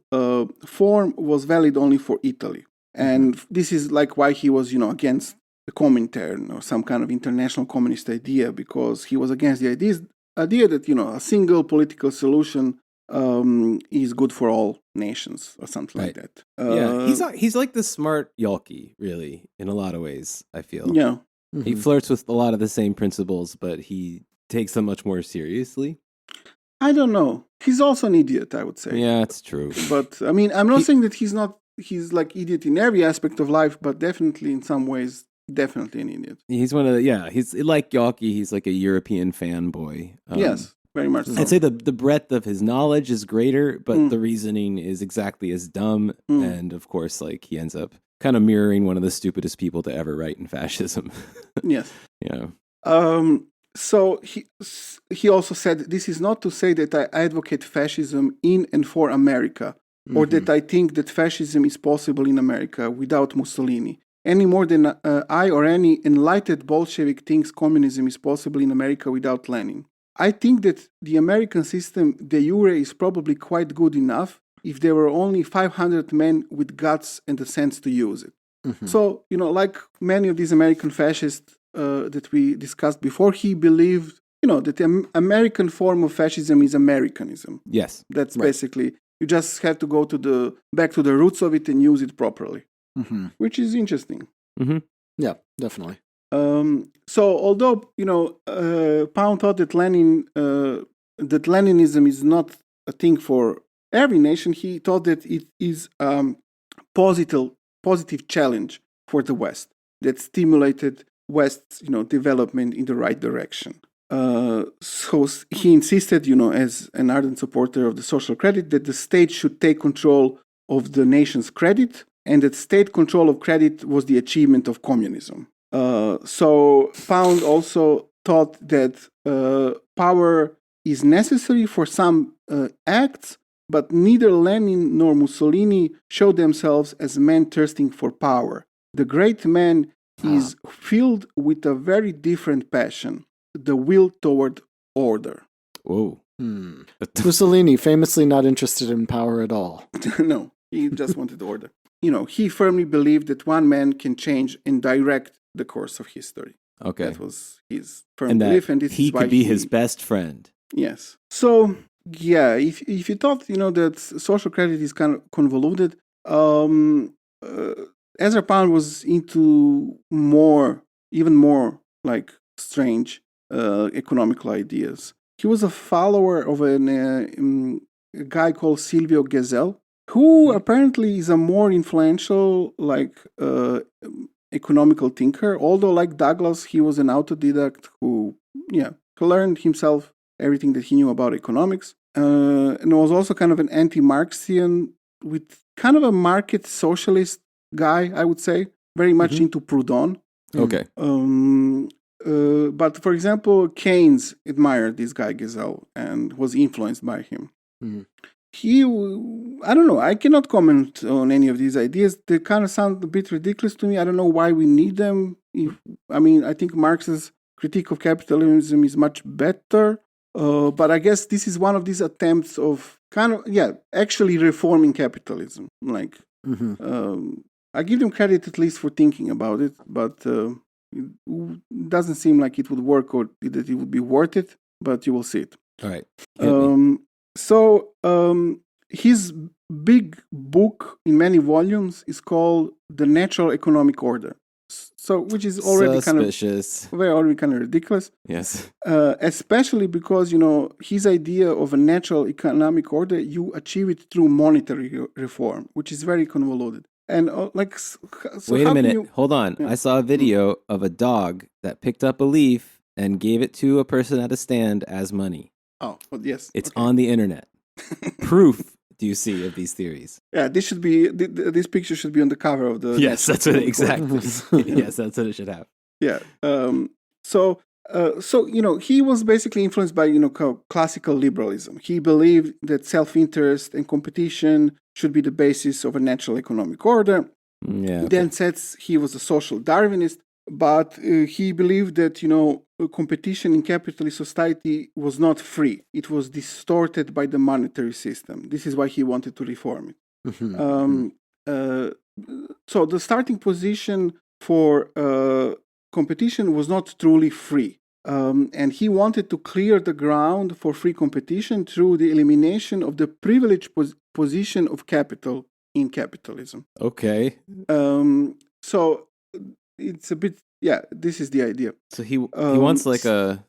form was valid only for Italy. And this is like why he was, against the Comintern or some kind of international communist idea, because he was against the idea that, a single political solution is good for all nations or something like that. He's like the smart Yalki, really, in a lot of ways, I feel. Yeah. He flirts with a lot of the same principles, but he takes them much more seriously. I don't know. He's also an idiot, I would say. Yeah, it's true. But, I mean, I'm not saying that he's like idiot in every aspect of life, but definitely in some ways, definitely an idiot. He's he's like Yalki, he's like a European fanboy. Yes, very much so. I'd say the breadth of his knowledge is greater, but the reasoning is exactly as dumb. And of course, like he ends up kind of mirroring one of the stupidest people to ever write in fascism. Yes. Yeah. So he also said, this is not to say that I advocate fascism in and for America, or that I think that fascism is possible in America without Mussolini, any more than I or any enlightened Bolshevik thinks communism is possible in America without Lenin. I think that the American system de jure is probably quite good enough if there were only 500 men with guts and the sense to use it. So, like many of these American fascists that we discussed before, he believed, that the American form of fascism is Americanism. Yes. That's basically, you just have to go back to the roots of it and use it properly, which is interesting. Yeah, definitely. So although, Pound thought that that Leninism is not a thing for every nation, he thought that it is positive challenge for the West that stimulated West's, development in the right direction. So he insisted, as an ardent supporter of the social credit, that the state should take control of the nation's credit, and that state control of credit was the achievement of communism. So Pound also thought that power is necessary for some acts, but neither Lenin nor Mussolini showed themselves as men thirsting for power. The great man is filled with a very different passion, the will toward order. Whoa. Mussolini, famously not interested in power at all. No, he just wanted order. He firmly believed that one man can change and direct the course of history. Okay. That was his firm belief, and this he is why could be his best friend. Yes. So, yeah, if you thought, that social credit is kind of convoluted, Ezra Pound was into even more like strange economical ideas. He was a follower of a guy called Silvio Gesell, who apparently is a more influential economical thinker. Although, like Douglas, he was an autodidact who learned himself everything that he knew about economics. And was also kind of an anti-Marxian with kind of a market socialist guy, I would say, very much into Proudhon. Okay. But for example, Keynes admired this guy Gesell and was influenced by him. I don't know, I cannot comment on any of these ideas. They kind of sound a bit ridiculous to me. I don't know why we need them. I think Marx's critique of capitalism is much better. But I guess this is one of these attempts of actually reforming capitalism. Like, I give them credit at least for thinking about it, but it doesn't seem like it would work or that it would be worth it, but you will see it. All right. His big book in many volumes is called The Natural Economic Order. Which is already suspicious. already kind of ridiculous. Yes. Especially because, his idea of a natural economic order, you achieve it through monetary reform, which is very convoluted. And wait a minute. Hold on. Yeah. I saw a video of a dog that picked up a leaf and gave it to a person at a stand as money. Oh, well, yes. It's on the internet. Proof do you see of these theories? Yeah, this picture should be on the cover of the... Yes, that's what exactly. Yes, that's what it should have. Yeah. So he was basically influenced by, classical liberalism. He believed that self-interest and competition should be the basis of a natural economic order. Yeah. Then says he was a social Darwinist, but he believed that, competition in capitalist society was not free. It was distorted by the monetary system. This is why he wanted to reform it. So the starting position for competition was not truly free. And he wanted to clear the ground for free competition through the elimination of the privileged position of capital in capitalism. Okay. So it's a bit, this is the idea. So he wants like a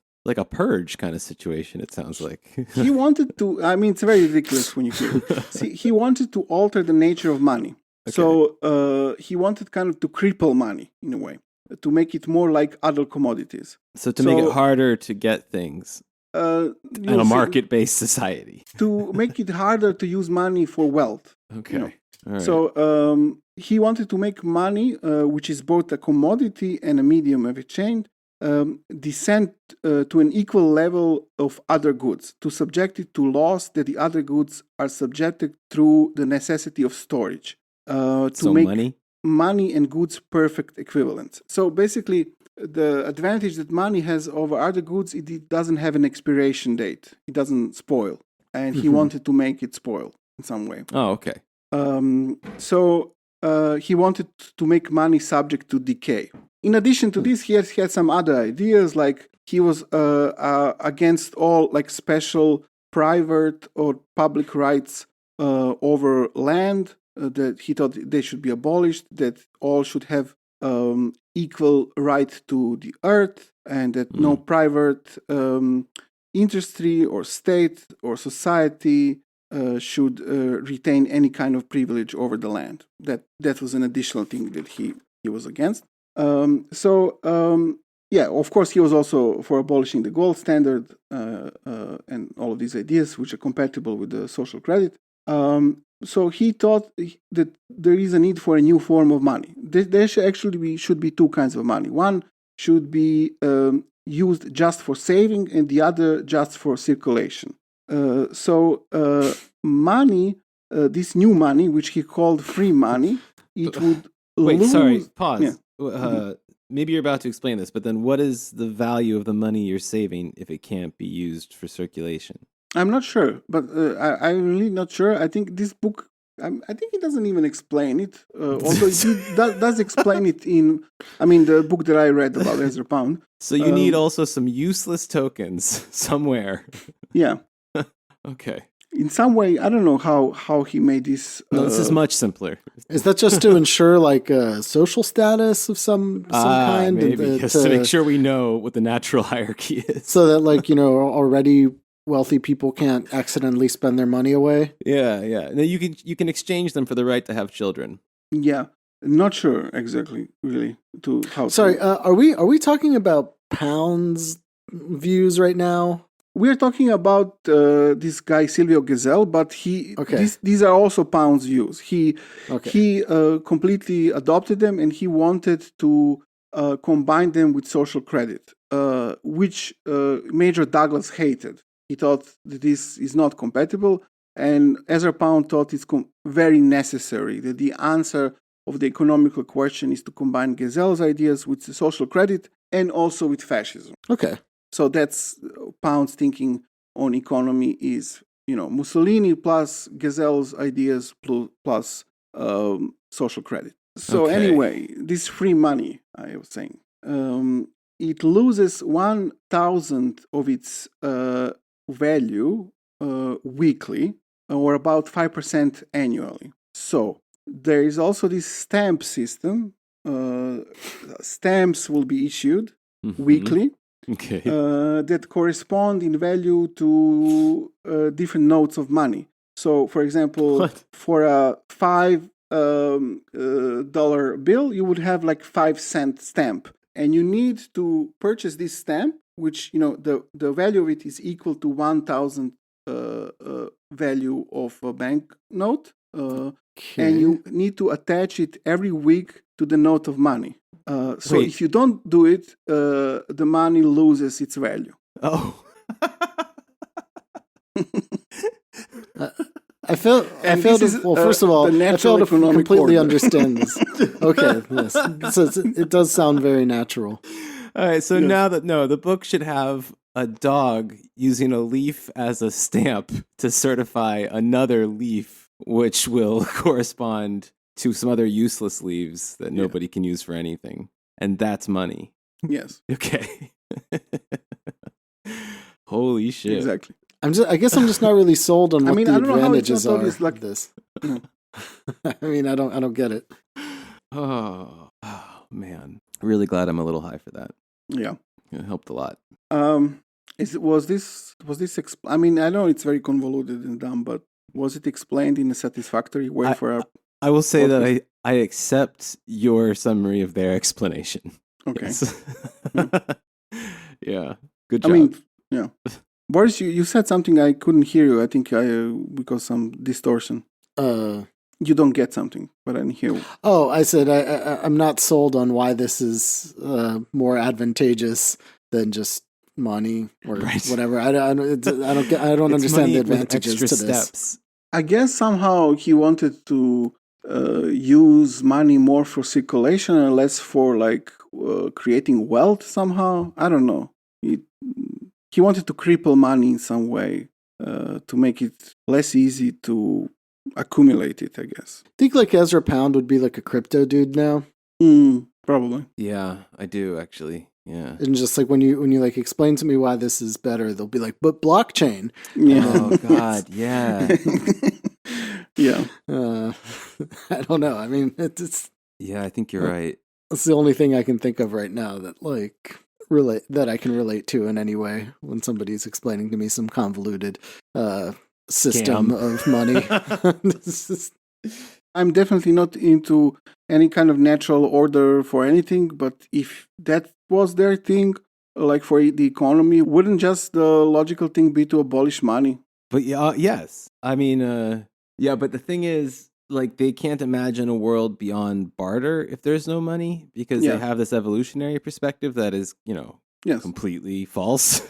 purge kind of situation, it sounds like. He wanted to, it's very ridiculous when you hear it. See, he wanted to alter the nature of money. Okay. So he wanted kind of to cripple money in a way, to make it more like other commodities. So make it harder to get things in a market-based society. To make it harder to use money for wealth. Okay. All right. So he wanted to make money, which is both a commodity and a medium of exchange, descend to an equal level of other goods, to subject it to laws that the other goods are subjected through the necessity of storage. To make money and goods perfect equivalent. So basically, the advantage that money has over other goods, it doesn't have an expiration date. It doesn't spoil. And he wanted to make it spoil in some way. Oh, okay. So he wanted to make money subject to decay. In addition to this, he had some other ideas, like he was against all like special private or public rights over land, that he thought they should be abolished, that all should have equal right to the earth, and that no private industry or state or society should retain any kind of privilege over the land. That was an additional thing that he was against. Of course, he was also for abolishing the gold standard and all of these ideas, which are compatible with the social credit. So he thought that there is a need for a new form of money. There should be two kinds of money. One should be used just for saving, and the other just for circulation. Money, this new money, which he called free money, it would lose... Sorry, pause. Yeah. Maybe you're about to explain this, but then what is the value of the money you're saving if it can't be used for circulation? I'm not sure, but I'm really not sure. I think this book, I think it doesn't even explain it, although it does explain it in, the book that I read about Ezra Pound. So you need also some useless tokens somewhere. Yeah. Okay. In some way, I don't know how he made this. No, this is much simpler. Is that just to ensure like a social status of some kind? Maybe, just to make sure we know what the natural hierarchy is. So that already wealthy people can't accidentally spend their money away. Yeah. Now you can exchange them for the right to have children. Yeah. Not sure exactly, really. Sorry, are we talking about Pound's views right now? We're talking about this guy Silvio Gesell, but these are also Pound's views. He completely adopted them, and he wanted to combine them with social credit, which Major Douglas hated. He thought that this is not compatible, and Ezra Pound thought it's very necessary, that the answer of the economical question is to combine Gesell's ideas with the social credit and also with fascism. Okay. So that's Pound's thinking on economy is, Mussolini plus Gesell's ideas plus social credit. So anyway, this free money, I was saying, it loses 1,000 of its value weekly, or about 5% annually. So there is also this stamp system. Stamps will be issued weekly. Okay. That correspond in value to different notes of money. So, for example, for a $5 bill, you would have like 5-cent stamp, and you need to purchase this stamp, which the value of it is equal to 1,000 value of a bank note, and you need to attach it every week to the note of money. So if you don't do it, the money loses its value. Oh. I failed first of all, I failed to completely understand this. Okay, yes. So it does sound very natural. All right, so now the book should have a dog using a leaf as a stamp to certify another leaf, which will correspond to some other useless leaves that nobody can use for anything. And that's money. Yes. Okay. Holy shit. Exactly. I guess I'm just not really sold on what the advantages are like this. I mean, I don't get it. Oh, man. Really glad I'm a little high for that. Yeah. It helped a lot. Was this I mean, I know it's very convoluted and dumb, but was it explained in a satisfactory way for our... I will say that I accept your summary of their explanation. Okay. Yes. Yeah. Good job. I mean, yeah. Boris, you said something I couldn't hear you. I think because some distortion. You don't get something, but I didn't hear. Oh, I said I'm not sold on why this is more advantageous than just money or whatever. I don't understand the advantages to this. Steps. I guess somehow he wanted to use money more for circulation and less for creating wealth somehow. I don't know. He wanted to cripple money in some way to make it less easy to accumulate it, I guess. Think Ezra Pound would be like a crypto dude now? Probably. Yeah, I do actually. Yeah. And just when you explain to me why this is better, they'll be like, but blockchain. Yeah. Oh God, yeah. Yeah. I don't know. I mean, it's yeah, I think you're right. It's the only thing I can think of right now that that I can relate to in any way when somebody's explaining to me some convoluted system of money. I'm definitely not into any kind of natural order for anything, but if that was their thing, like for the economy, wouldn't just the logical thing be to abolish money? But yes. I mean, but the thing is, they can't imagine a world beyond barter if there's no money, because they have this evolutionary perspective that is, completely false.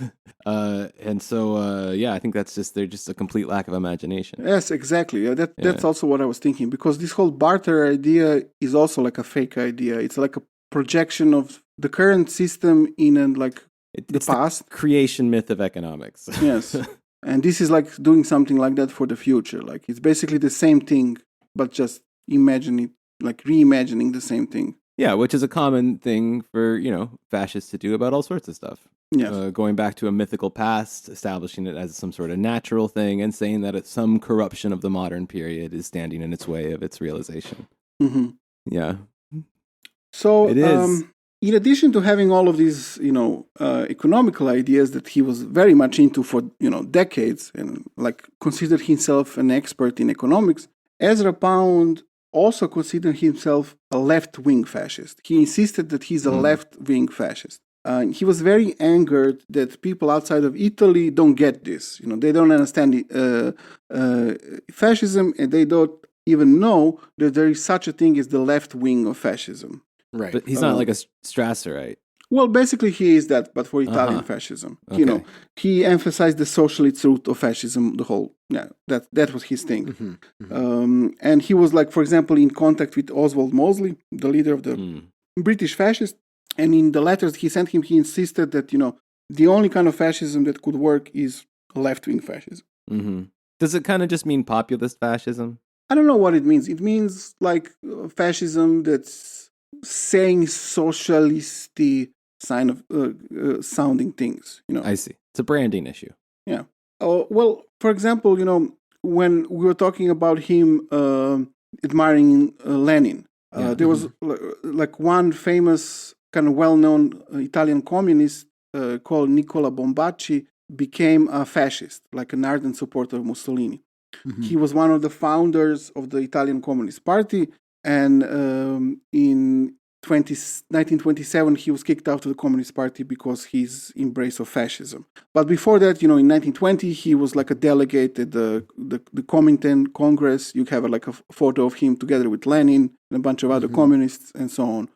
And so, I think they're just a complete lack of imagination. Yes, exactly. That's also what I was thinking, because this whole barter idea is also like a fake idea. It's like a projection of the current system in the past. The creation myth of economics. Yes. And this is doing something like that for the future. It's basically the same thing, but just reimagining the same thing. Yeah, which is a common thing for, fascists to do about all sorts of stuff. Yes. Going back to a mythical past, establishing it as some sort of natural thing, and saying that some corruption of the modern period is standing in its way of its realization. Mm-hmm. Yeah. So it is. In addition to having all of these, economical ideas that he was very much into for, decades, and considered himself an expert in economics, Ezra Pound also considered himself a left-wing fascist. He insisted that he's a left-wing fascist. He was very angered that people outside of Italy don't get this. They don't understand fascism, and they don't even know that there is such a thing as the left wing of fascism. Right. But he's not like a Strasserite. Well, basically he is that, but for Italian fascism. Okay. He emphasized the socialist root of fascism, the whole, that was his thing. And he was like, for example, in contact with Oswald Mosley, the leader of the British fascists. And in the letters he sent him, he insisted that, the only kind of fascism that could work is left-wing fascism. Does it kind of just mean populist fascism? I don't know what it means. It means like fascism that's saying socialisty sign of sounding things. I see. It's a branding issue. Yeah. Well, for example, when we were talking about him admiring Lenin, there was like one famous kind of well-known Italian communist called Nicola Bombacci became a fascist, like an ardent supporter of Mussolini. He was one of the founders of the Italian Communist Party, and in 1927 he was kicked out of the Communist Party because his embrace of fascism. But before that, in 1920 he was like a delegate at the Comintern Congress. You have like a photo of him together with Lenin and a bunch of other communists and so on.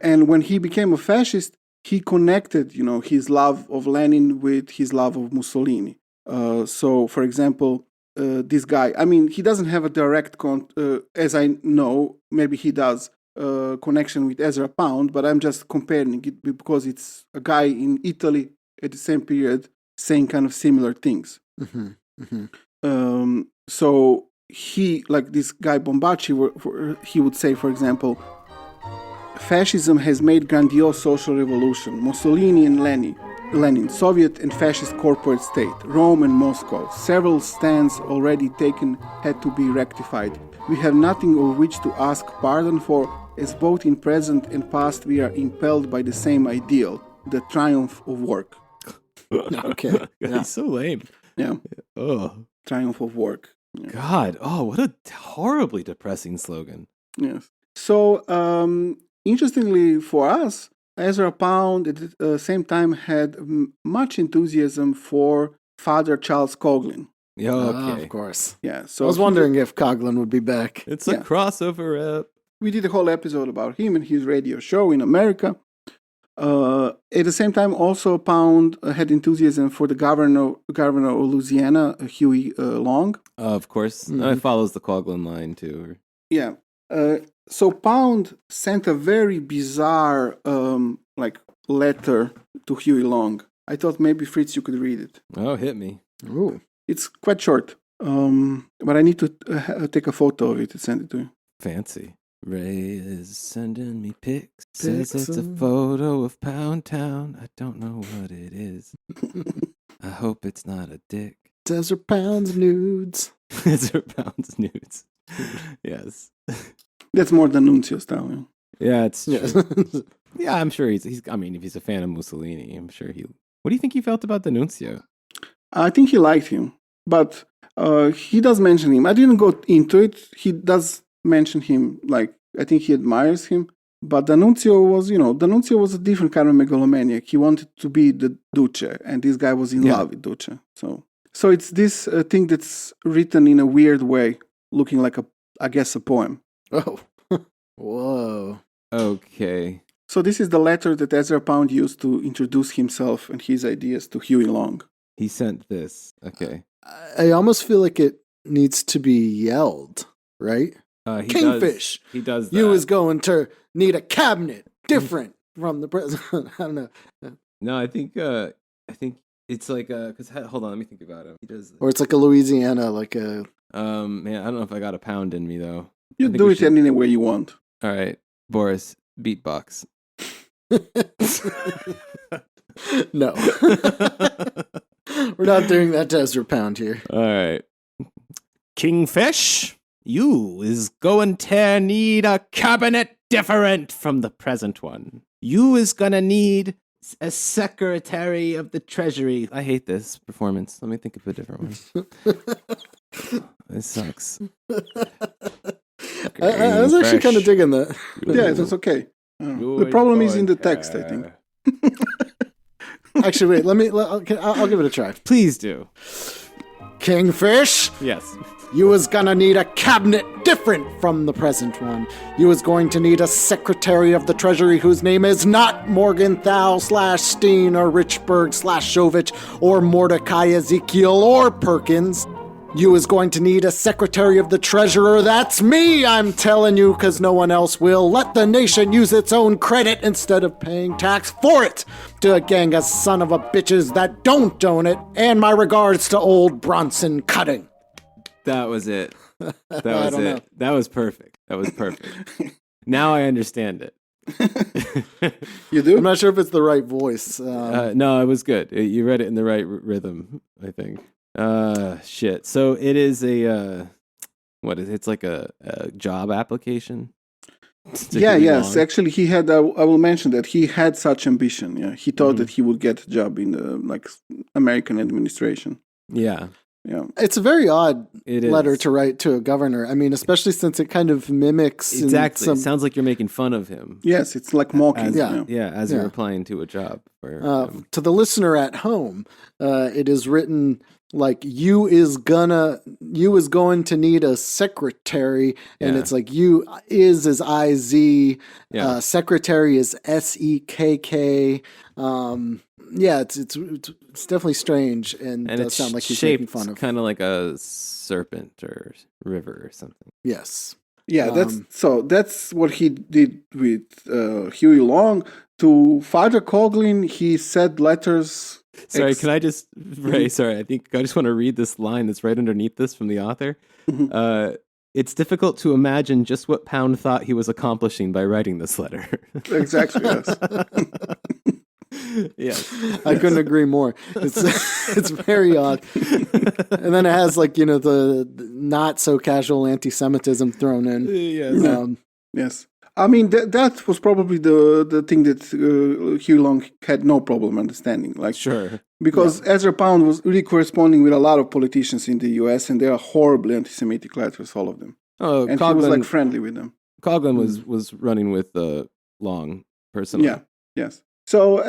And when he became a fascist, he connected, his love of Lenin with his love of Mussolini. So, for example, this guy, I mean, he doesn't have a direct, as I know, maybe he does, connection with Ezra Pound, but I'm just comparing it because it's a guy in Italy at the same period saying kind of similar things. So he, like this guy Bombacci, he would say, for example, fascism has made grandiose social revolution. Mussolini and Lenin, Soviet and fascist corporate state, Rome and Moscow. Several stands already taken had to be rectified. We have nothing of which to ask pardon for, as both in present and past we are impelled by the same ideal, the triumph of work. Okay. He's so lame. Yeah. Oh. Triumph of work. Yeah. God. Oh, what a horribly depressing slogan. Yes. So, interestingly for us, Ezra Pound at the same time had much enthusiasm for Father Charles Coughlin. Yeah, okay. Of course. Yeah. So I was wondering if Coughlin would be back. It's a crossover app. We did a whole episode about him and his radio show in America. At the same time, also Pound had enthusiasm for the governor of Louisiana, Huey Long. Of course. It follows the Coughlin line, too. Yeah. So Pound sent a very bizarre letter to Huey Long. I thought maybe Fritz, you could read it. Oh, hit me. Ooh. It's quite short, but I need to take a photo of it and send it to you. Fancy. Ray is sending me pics. Says it's a photo of Pound Town. I don't know what it is. I hope it's not a dick. Ezra Pound's nudes. Ezra Pound's nudes. Yes. That's more than Nunzio style. Yeah, it's true. Yeah, I'm sure he's. I mean, if he's a fan of Mussolini, I'm sure he. What do you think he felt about the Nunzio? I think he liked him, but he does mention him. I didn't go into it. He does mention him. Like, I think he admires him. But the Nunzio was a different kind of megalomaniac. He wanted to be the Duce, and this guy was in love with Duce. So it's this thing that's written in a weird way, looking like a poem. Oh, whoa. Okay. So this is the letter that Ezra Pound used to introduce himself and his ideas to Huey Long. He sent this. Okay. I almost feel like it needs to be yelled, right? Kingfish. He does that. You is going to need a cabinet different from the president. I don't know. No, I think it's like because hold on, let me think about it. He does, or it's like a Louisiana, like a. Man, I don't know if I got a pound in me though. You do it any way you want. All right, Boris, beatbox. No, we're not doing that to Ezra Pound here. All right, Kingfish, you is going to need a cabinet different from the present one. You is gonna need a secretary of the treasury. I hate this performance. Let me think of a different one. This sucks. I was actually kind of digging that. Yeah, it was okay. The problem is in the text, I think. Actually, wait. I'll give it a try. Please do. Kingfish. Yes. You was gonna need a cabinet different from the present one. You was going to need a secretary of the treasury whose name is not Morgenthau/Steen or Richburg/Shovich or Mordecai Ezekiel or Perkins. You is going to need a secretary of the treasurer. That's me, I'm telling you, because no one else will. Let the nation use its own credit instead of paying tax for it to a gang of son of a bitches that don't own it. And my regards to old Bronson Cutting. That was it. That was it. Know. That was perfect. Now I understand it. You do? I'm not sure if it's the right voice. No, it was good. You read it in the right rhythm, I think. Shit. So it is it's like a job application? Yes. Actually, he had, I will mention that he had such ambition. Yeah. He thought that he would get a job in the American administration. Yeah. Yeah. It's a very odd letter to write to a governor. I mean, especially since it kind of mimics... Exactly. It sounds like you're making fun of him. Yes, it's like mocking. As you're applying to a job. To the listener at home, it is written like, you is going to need a secretary, and it's like you is I-Z, secretary is S-E-K-K. It's definitely strange and does sound like he's making fun of. Kind of like a serpent or river or something. Yes. Yeah, that's what he did with Huey Long. To Father Coughlin, he said letters. Sorry, can I just sorry, I think I just want to read this line that's right underneath this from the author. Mm-hmm. It's difficult to imagine just what Pound thought he was accomplishing by writing this letter. Exactly, yes. Yes. I couldn't agree more. It's very odd. And then it has the not so casual anti-Semitism thrown in. Yes. Yes. I mean, that was probably the thing that Huey Long had no problem understanding. Sure. Because Ezra Pound was really corresponding with a lot of politicians in the US, and they are horribly anti-Semitic letters, all of them. Oh, and Coughlin, he was friendly with them. Coughlin was running with Long personally. Yeah. Yes. So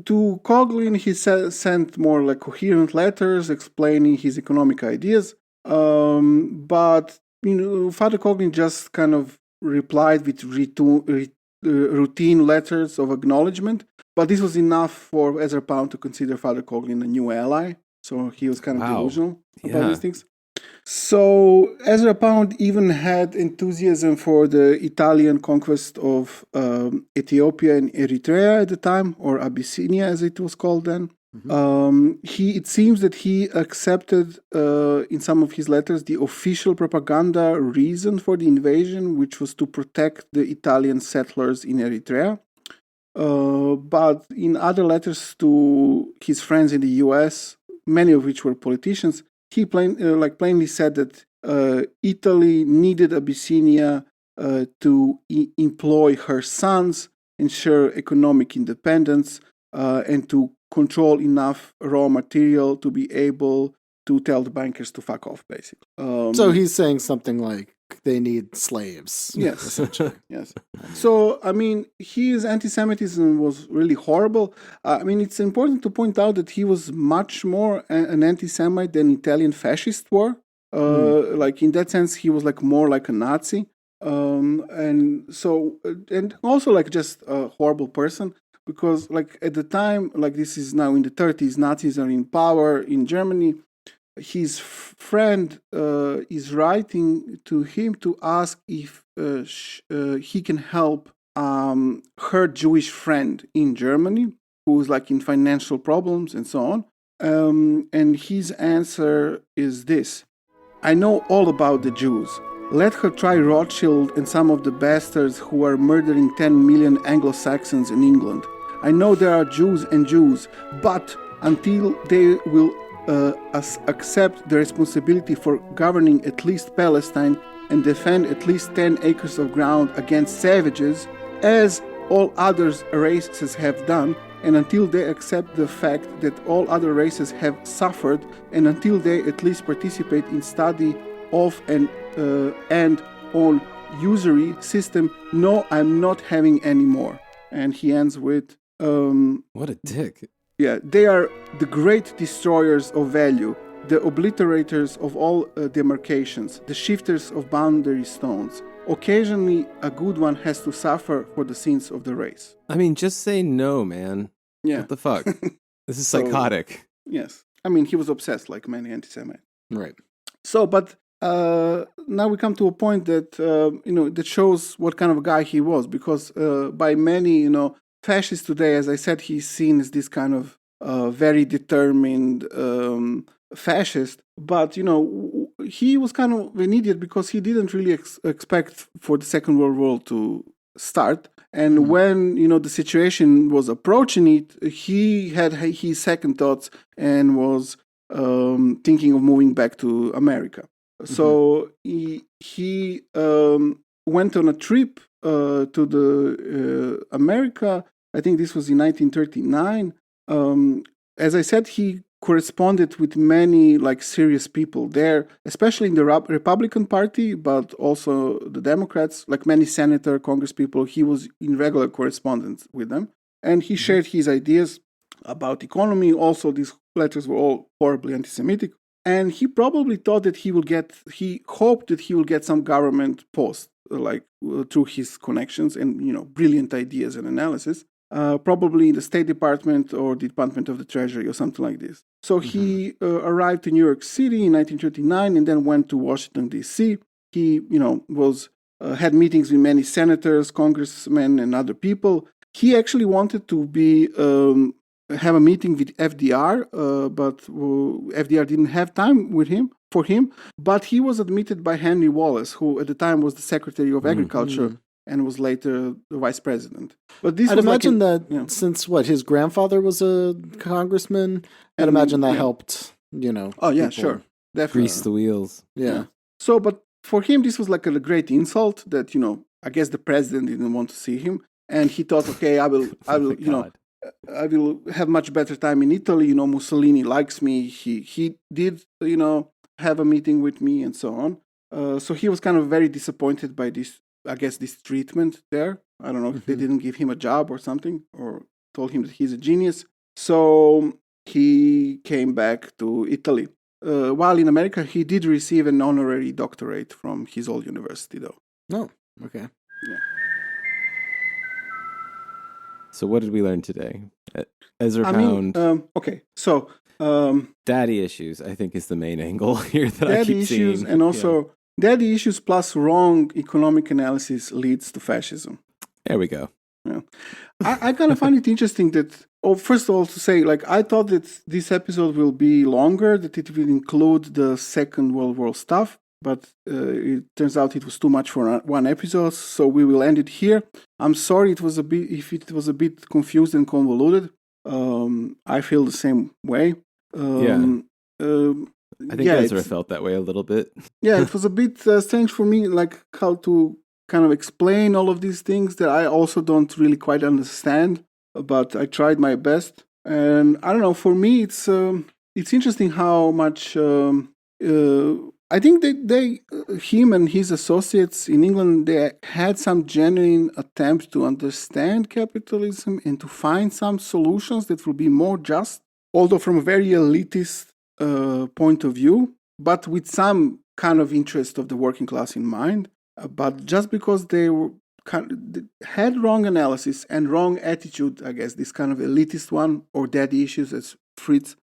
to Coughlin, he sent more coherent letters explaining his economic ideas. But Father Coughlin just kind of replied with routine letters of acknowledgement. But this was enough for Ezra Pound to consider Father Coughlin a new ally. So he was kind of delusional about these things. So Ezra Pound even had enthusiasm for the Italian conquest of Ethiopia and Eritrea at the time, or Abyssinia as it was called then. Mm-hmm. It seems that he accepted in some of his letters the official propaganda reason for the invasion, which was to protect the Italian settlers in Eritrea. But in other letters to his friends in the US, many of which were politicians, he plainly said that Italy needed Abyssinia to employ her sons, ensure economic independence, and to control enough raw material to be able to tell the bankers to fuck off, basically. So he's saying something like they need slaves. Yes, essentially. Yes. So, I mean, his anti-Semitism was really horrible. I mean, it's important to point out that he was much more an anti-Semite than Italian fascists were. In that sense, he was more like a Nazi. And also just a horrible person. Because at the time, this is now in the 30s, Nazis are in power in Germany. His friend is writing to him to ask if he can help her Jewish friend in Germany, who's in financial problems and so on. And his answer is this: I know all about the Jews. Let her try Rothschild and some of the bastards who are murdering 10 million Anglo-Saxons in England. I know there are Jews and Jews, but until they will accept the responsibility for governing at least Palestine and defend at least 10 acres of ground against savages, as all other races have done, and until they accept the fact that all other races have suffered, and until they at least participate in study of and on usury system. No, I'm not having any more. And he ends with... what a dick. Yeah, they are the great destroyers of value, the obliterators of all demarcations, the shifters of boundary stones. Occasionally, a good one has to suffer for the sins of the race. I mean, just say no, man. Yeah. What the fuck? This is psychotic. Yes. I mean, he was obsessed like many anti-Semites. Right. So, but now we come to a point that, that shows what kind of a guy he was, because by many, fascists today, as I said, he's seen as this kind of very determined fascist. But, he was kind of an idiot because he didn't really expect for the Second World War to start. And when, the situation was approaching it, he had his second thoughts and was thinking of moving back to America. So he went on a trip to the America. I think this was in 1939. As I said, he corresponded with many serious people there, especially in the Republican Party, but also the Democrats, like many senator, Congress people. He was in regular correspondence with them, and he shared his ideas about economy. Also, these letters were all horribly anti-Semitic. And he probably thought that he hoped that he will get some government post, through his connections and, brilliant ideas and analysis, probably in the State Department or the Department of the Treasury or something like this. So he arrived in New York City in 1939 and then went to Washington, D.C. He, had meetings with many senators, congressmen, and other people. He actually wanted to have a meeting with FDR, but FDR didn't have time for him. But he was admitted by Henry Wallace, who at the time was the Secretary of Agriculture and was later the Vice President. But this I'd imagine since his grandfather was a congressman, I'd imagine that helped. Oh yeah, sure, definitely grease the wheels. Yeah. So, but for him, this was like a great insult that I guess the president didn't want to see him, and he thought, okay, I will, I will have much better time in Italy. Mussolini likes me. He did, have a meeting with me and so on. So he was kind of very disappointed by this, I guess, this treatment there. I don't know if they didn't give him a job or something, or told him that he's a genius. So he came back to Italy. While in America, he did receive an honorary doctorate from his old university, though. Oh, okay. Yeah. So what did we learn today? Ezra Pound. Okay, so... daddy issues, I think, is the main angle here that I keep seeing. Daddy issues, and also daddy issues plus wrong economic analysis leads to fascism. There we go. Yeah. I kind of find it interesting that, first of all, to say, I thought that this episode will be longer, that it will include the Second World War stuff. But it turns out it was too much for one episode, so we will end it here. I'm sorry if it was a bit confused and convoluted. I feel the same way. I think Ezra felt that way a little bit. Yeah, it was a bit strange for me, how to kind of explain all of these things that I also don't really quite understand. But I tried my best, and I don't know. For me, it's interesting how much. I think that him and his associates in England, they had some genuine attempt to understand capitalism and to find some solutions that will be more just, although from a very elitist point of view, but with some kind of interest of the working class in mind. But just because they had wrong analysis and wrong attitude, I guess, this kind of elitist one, or daddy issues, as Fritz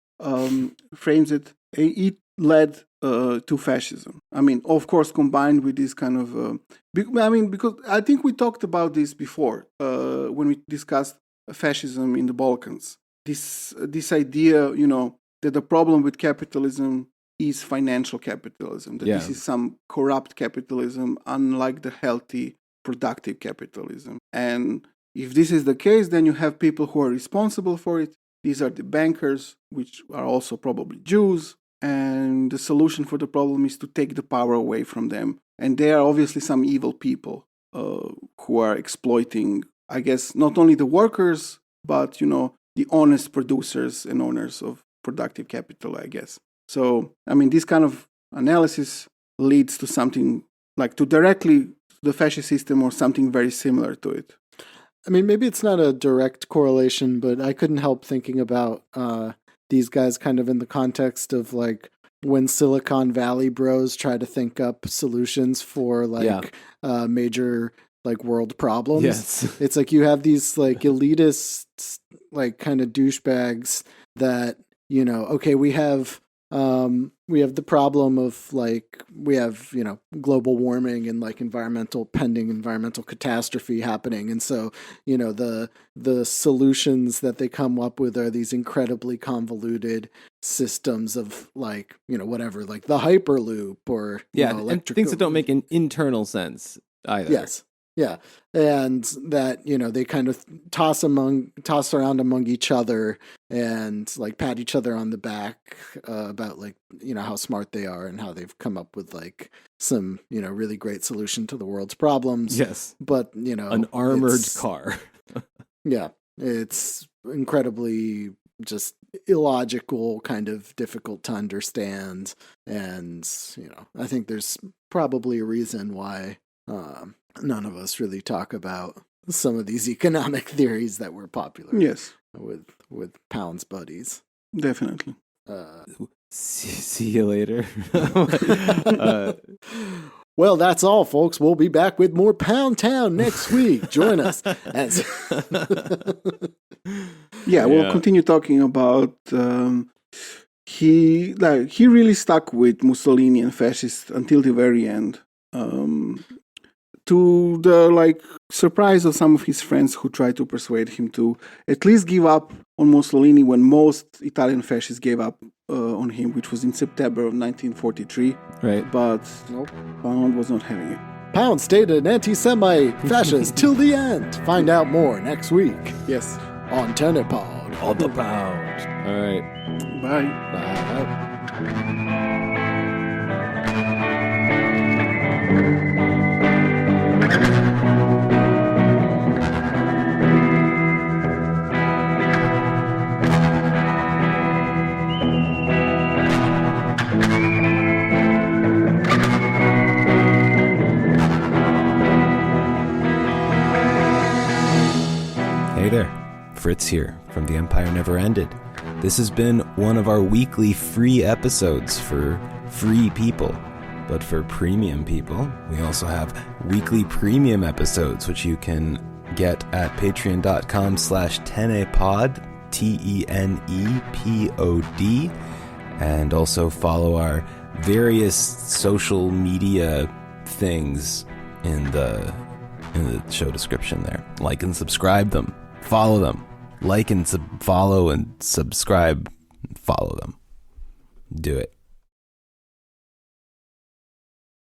frames it, it led to fascism. I mean, of course, combined with this kind of... because I think we talked about this before when we discussed fascism in the Balkans. This idea, that the problem with capitalism is financial capitalism, that this is some corrupt capitalism, unlike the healthy, productive capitalism. And if this is the case, then you have people who are responsible for it. These are the bankers, which are also probably Jews. And the solution for the problem is to take the power away from them. And they are obviously some evil people who are exploiting, I guess, not only the workers, but, the honest producers and owners of productive capital, I guess. So, I mean, this kind of analysis leads to something to directly the fascist system or something very similar to it. I mean, maybe it's not a direct correlation, but I couldn't help thinking about these guys kind of in the context of like when Silicon Valley bros try to think up solutions for like major like world problems. Yes. It's like you have these like elitist like kind of douchebags that, you know, okay, we have the problem of like we have, you know, global warming and like pending environmental catastrophe happening, and so, you know, the solutions that they come up with are these incredibly convoluted systems of like, you know, whatever, like the hyperloop or you know, and things that don't make an internal sense either. Yes. Yeah. And that, you know, they kind of toss around among each other and like pat each other on the back about like, you know, how smart they are and how they've come up with like some, you know, really great solution to the world's problems. Yes. But, you know, an armored car. Yeah. It's incredibly just illogical, kind of difficult to understand. And, you know, I think there's probably a reason why none of us really talk about some of these economic theories that were popular. Yes, with Pound's buddies. Definitely. See you later. Well, that's all, folks. We'll be back with more Pound Town next week. Join us. We'll continue talking about. He really stuck with Mussolini and fascists until the very end. To the like surprise of some of his friends who tried to persuade him to at least give up on Mussolini when most Italian fascists gave up on him, which was in September of 1943. Right. But Pound was not having it. Pound stayed an anti-Semite fascist till the end. Find out more next week. Yes. On Tenepod. On the Pound. All right. Bye. Bye. Hey there, Fritz here from The Empire Never Ended. This has been one of our weekly free episodes for free people. But for premium people, we also have weekly premium episodes, which you can get at patreon.com/tenepod, TENEPOD, and also follow our various social media things in the show description there. Like and subscribe them. Follow them. Like and follow and subscribe. Follow them. Do it.